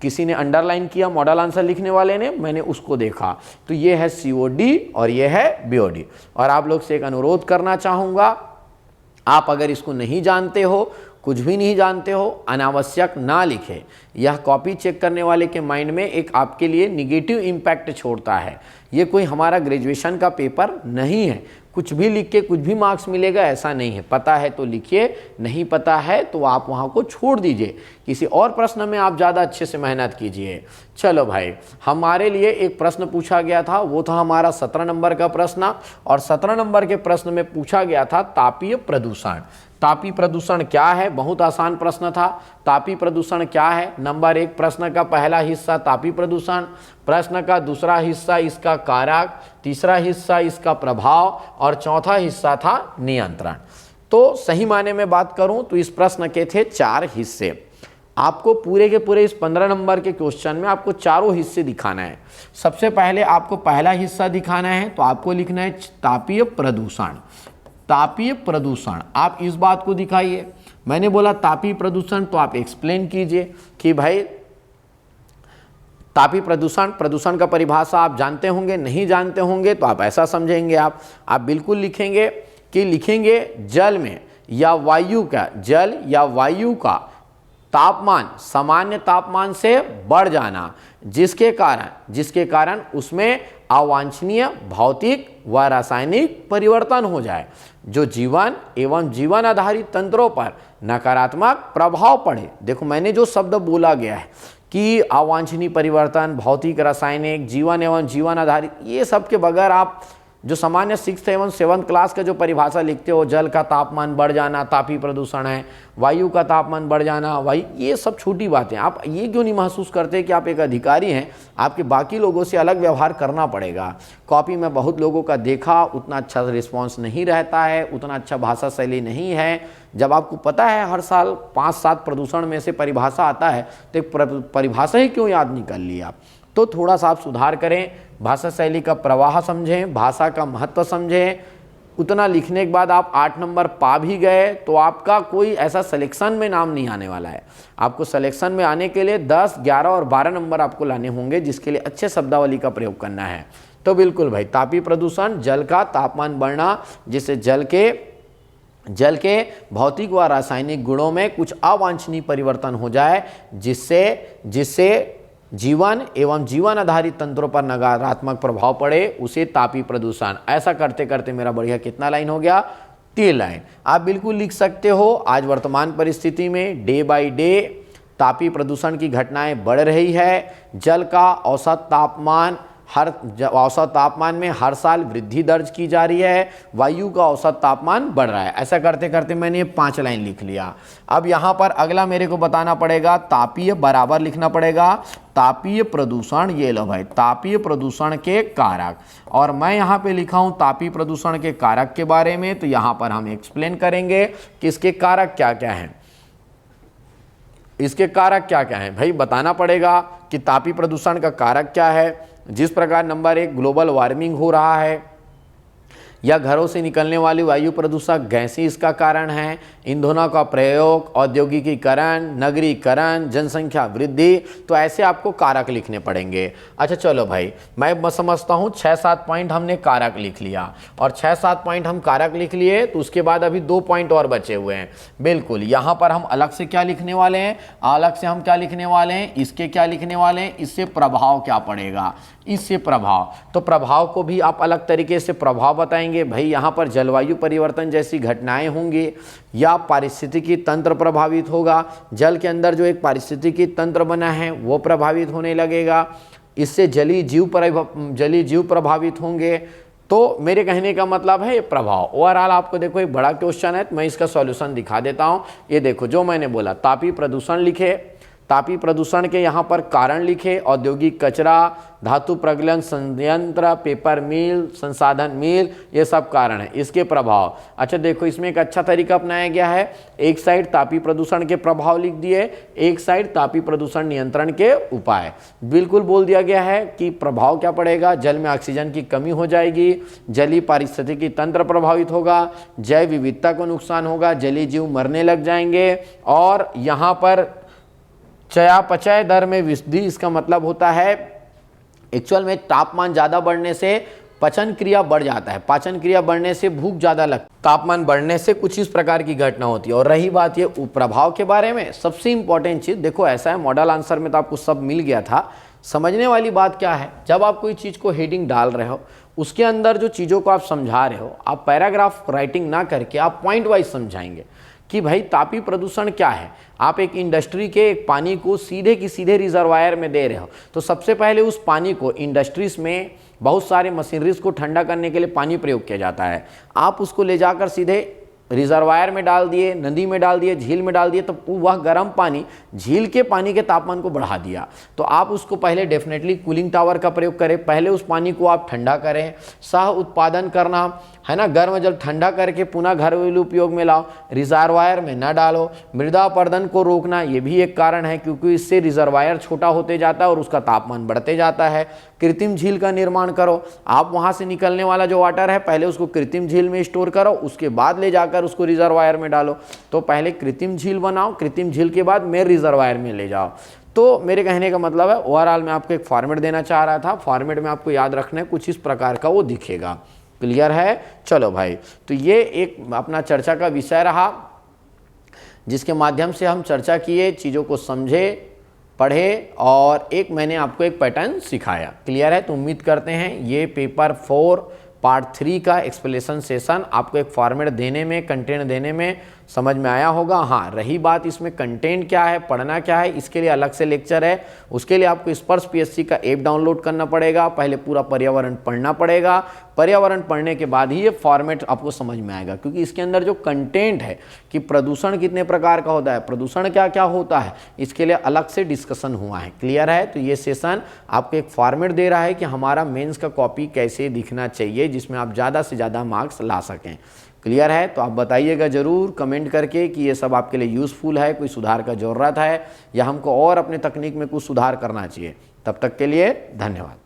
किसी ने अंडरलाइन किया मॉडल आंसर लिखने वाले ने, मैंने उसको देखा। तो ये है COD और ये है BOD। और आप लोग से एक अनुरोध करना चाहूँगा, आप अगर इसको नहीं जानते हो, कुछ भी नहीं जानते हो, अनावश्यक ना लिखें। यह कॉपी चेक करने वाले के माइंड में एक आपके लिए निगेटिव इम्पैक्ट छोड़ता है। ये कोई हमारा ग्रेजुएशन का पेपर नहीं है, कुछ भी लिख के कुछ भी मार्क्स मिलेगा ऐसा नहीं है। पता है तो लिखिए, नहीं पता है तो आप वहाँ को छोड़ दीजिए, किसी और प्रश्न में आप ज़्यादा अच्छे से मेहनत कीजिए। चलो भाई, हमारे लिए एक प्रश्न पूछा गया था, वो था हमारा 17 नंबर का प्रश्न। और 17 नंबर के प्रश्न में पूछा गया था तापीय प्रदूषण। तापीय प्रदूषण क्या है? बहुत आसान प्रश्न था। तापीय प्रदूषण क्या है? नंबर 1 प्रश्न का पहला हिस्सा तापीय प्रदूषण, प्रश्न का दूसरा हिस्सा इसका कारक, तीसरा हिस्सा इसका प्रभाव और चौथा हिस्सा था नियंत्रण। तो सही मायने में बात करूं तो इस प्रश्न के थे 4 हिस्से। आपको पूरे के पूरे इस 15 नंबर के क्वेश्चन में आपको चारों हिस्से दिखाना है। सबसे पहले आपको पहला हिस्सा दिखाना है, तो आपको लिखना है तापीय प्रदूषण। तापीय प्रदूषण, आप इस बात को दिखाइए। मैंने बोला तापीय प्रदूषण, तो आप एक्सप्लेन कीजिए कि भाई तापीय प्रदूषण, प्रदूषण का परिभाषा आप जानते होंगे, नहीं जानते होंगे तो आप ऐसा समझेंगे। आप बिल्कुल लिखेंगे कि लिखेंगे जल में या वायु का, जल या वायु का तापमान सामान्य तापमान से बढ़ जाना, जिसके कारण उसमें अवांछनीय भौतिक व रासायनिक परिवर्तन हो जाए, जो जीवन एवं जीवन आधारित तंत्रों पर नकारात्मक प्रभाव पड़े। देखो मैंने जो शब्द बोला गया है कि अवांछनीय परिवर्तन, भौतिक, रासायनिक, जीवन एवं जीवन आधारित, ये सब के बगैर आप जो सामान्य 6th एवं 7th क्लास का जो परिभाषा लिखते हो, जल का तापमान बढ़ जाना तापीय प्रदूषण है, वायु का तापमान बढ़ जाना वायु, ये सब छोटी बातें। आप ये क्यों नहीं महसूस करते कि आप एक अधिकारी हैं, आपके बाकी लोगों से अलग व्यवहार करना पड़ेगा। कॉपी में बहुत लोगों का देखा, उतना अच्छा रिस्पॉन्स नहीं रहता है, उतना अच्छा भाषा शैली नहीं है। जब आपको पता है हर साल 5-7 प्रदूषण में से परिभाषा आता है, तो एक परिभाषा ही क्यों याद नहीं कर लिया। तो थोड़ा सा आप सुधार करें, भाषा शैली का प्रवाह समझें, भाषा का महत्व समझें। उतना लिखने के बाद आप 8 नंबर पा भी गए तो आपका कोई ऐसा सिलेक्शन में नाम नहीं आने वाला है। आपको सिलेक्शन में आने के लिए 10, 11 और 12 नंबर आपको लाने होंगे, जिसके लिए अच्छे शब्दावली का प्रयोग करना है। तो बिल्कुल भाई, तापीय प्रदूषण, जल का तापमान बढ़ना, जिससे जल के भौतिक व रासायनिक गुणों में कुछ अवांछनीय परिवर्तन हो जाए, जिससे जीवन एवं जीवन आधारित तंत्रों पर नकारात्मक प्रभाव पड़े, उसे तापीय प्रदूषण। ऐसा करते करते मेरा बढ़िया कितना लाइन हो गया? 3 लाइन। आप बिल्कुल लिख सकते हो, आज वर्तमान परिस्थिति में डे बाय डे तापीय प्रदूषण की घटनाएं बढ़ रही है। जल का औसत तापमान में हर साल वृद्धि दर्ज की जा रही है। वायु का औसत तापमान बढ़ रहा है। ऐसा करते करते मैंने ये 5 लाइन लिख लिया। अब यहाँ पर अगला मेरे को बताना पड़ेगा, तापीय बराबर लिखना पड़ेगा तापीय प्रदूषण। ये लो भाई, तापीय प्रदूषण के कारक। और मैं यहाँ पे लिखा हूँ तापीय प्रदूषण के कारक के बारे में, तो यहाँ पर हम एक्सप्लेन करेंगे कि इसके कारक क्या क्या हैं। इसके कारक क्या क्या हैं भाई, बताना पड़ेगा कि तापीय प्रदूषण का कारक क्या है। जिस प्रकार नंबर 1 ग्लोबल वार्मिंग हो रहा है, या घरों से निकलने वाली वायु प्रदूषक गैसें इसका कारण है, ईंधनों का प्रयोग, औद्योगिकीकरण, नगरीकरण, जनसंख्या वृद्धि, तो ऐसे आपको कारक लिखने पड़ेंगे। अच्छा चलो भाई, मैं समझता हूँ 6-7 पॉइंट हमने कारक लिख लिया, और 6-7 पॉइंट हम कारक लिख लिए, तो उसके बाद अभी 2 पॉइंट और बचे हुए हैं। बिल्कुल, यहाँ पर हम अलग से क्या लिखने वाले हैं, अलग से हम क्या लिखने वाले हैं, इसके क्या लिखने वाले हैं, इससे प्रभाव क्या पड़ेगा, इससे प्रभाव, तो प्रभाव को भी आप अलग तरीके से प्रभाव बताएंगे। भाई यहाँ पर जलवायु परिवर्तन जैसी घटनाएं होंगी या पारिस्थितिकी तंत्र प्रभावित होगा, जल के अंदर जो एक पारिस्थितिकी तंत्र बना है वो प्रभावित होने लगेगा, इससे जलीय जीव प्रभावित होंगे। तो मेरे कहने का मतलब है ये प्रभाव। ओवरऑल आपको देखो एक बड़ा क्वेश्चन है, तो मैं इसका सॉल्यूशन दिखा देता हूँ। ये देखो जो मैंने बोला, तापीय प्रदूषण लिखे, तापीय प्रदूषण के यहाँ पर कारण लिखे, औद्योगिक कचरा, धातु प्रगलन संयंत्र, पेपर मिल, संसाधन मिल, ये सब कारण है। इसके प्रभाव, अच्छा देखो इसमें एक अच्छा तरीका अपनाया गया है, एक साइड तापीय प्रदूषण के प्रभाव लिख दिए, एक साइड तापीय प्रदूषण नियंत्रण के उपाय। बिल्कुल बोल दिया गया है कि प्रभाव क्या पड़ेगा, जल में ऑक्सीजन की कमी हो जाएगी, जलीय पारिस्थितिकी तंत्र प्रभावित होगा, जैव विविधता को नुकसान होगा, जलीय जीव मरने लग जाएंगे, और यहाँ पर चयापचय दर में वृद्धि, इसका मतलब होता है एक्चुअल में तापमान ज़्यादा बढ़ने से पचन क्रिया बढ़ जाता है, पाचन क्रिया बढ़ने से भूख ज़्यादा लगती है, तापमान बढ़ने से कुछ इस प्रकार की घटना होती है। और रही बात ये प्रभाव के बारे में, सबसे इंपॉर्टेंट चीज़ देखो ऐसा है, मॉडल आंसर में तो आपको सब मिल गया था। समझने वाली बात क्या है, जब आप कोई चीज़ को हेडिंग डाल रहे हो, उसके अंदर जो चीज़ों को आप समझा रहे हो, आप पैराग्राफ राइटिंग ना करके आप पॉइंट वाइज समझाएंगे कि भाई तापीय प्रदूषण क्या है। आप एक इंडस्ट्री के एक पानी को सीधे की सीधे रिजर्वायर में दे रहे हो, तो सबसे पहले उस पानी को, इंडस्ट्रीज में बहुत सारे मशीनरीज को ठंडा करने के लिए पानी प्रयोग किया जाता है, आप उसको ले जाकर सीधे रिजर्वायर में डाल दिए, नदी में डाल दिए, झील में डाल दिए, तो वह गर्म पानी झील के पानी के तापमान को बढ़ा दिया। तो आप उसको पहले डेफिनेटली कूलिंग टावर का प्रयोग करें, पहले उस पानी को आप ठंडा करें, सह उत्पादन करना है ना, गर्म जल ठंडा करके पुनः घरेलू उपयोग में लाओ, रिजर्वायर में ना डालो। मृदा अपरदन को रोकना, ये भी एक कारण है, क्योंकि इससे रिजर्वायर छोटा होते जाता है और उसका तापमान बढ़ते जाता है। कृत्रिम झील का निर्माण करो, आप वहाँ से निकलने वाला जो वाटर है पहले उसको कृत्रिम झील में स्टोर करो, उसके बाद ले जाकर उसको रिजर्वायर में डालो। तो पहले कृत्रिम झील बनाओ, कृत्रिम झील के बाद मेन रिजर्वायर में ले जाओ। तो मेरे कहने का मतलब है, ओवरऑल मैं आपको एक फॉर्मेट देना चाह रहा था, फॉर्मेट में आपको याद रखना है, कुछ इस प्रकार का वो दिखेगा। क्लियर है? चलो भाई, तो ये एक अपना चर्चा का विषय रहा, जिसके माध्यम से हम चर्चा किए, चीज़ों को समझे, पढ़े, और एक मैंने आपको एक पैटर्न सिखाया। क्लियर है? तो उम्मीद करते हैं ये पेपर 4 पार्ट 3 का एक्सप्लेनेशन सेशन आपको एक फॉर्मेट देने में, कंटेंट देने में समझ में आया होगा। हाँ, रही बात इसमें कंटेंट क्या है, पढ़ना क्या है, इसके लिए अलग से लेक्चर है। उसके लिए आपको स्पर्श पीएससी का ऐप डाउनलोड करना पड़ेगा, पहले पूरा पर्यावरण पढ़ना पड़ेगा, पर्यावरण पढ़ने के बाद ही ये फॉर्मेट आपको समझ में आएगा, क्योंकि इसके अंदर जो कंटेंट है कि प्रदूषण कितने प्रकार का होता है, प्रदूषण क्या क्या होता है, इसके लिए अलग से डिस्कशन हुआ है। क्लियर है? तो ये सेशन आपको एक फॉर्मेट दे रहा है कि हमारा मेंस का कॉपी कैसे दिखना चाहिए, जिसमें आप ज़्यादा से ज़्यादा मार्क्स ला सकें। क्लियर है? तो आप बताइएगा ज़रूर कमेंट करके कि ये सब आपके लिए यूज़फुल है, कोई सुधार का ज़रूरत है, या हमको और अपने तकनीक में कुछ सुधार करना चाहिए। तब तक के लिए धन्यवाद।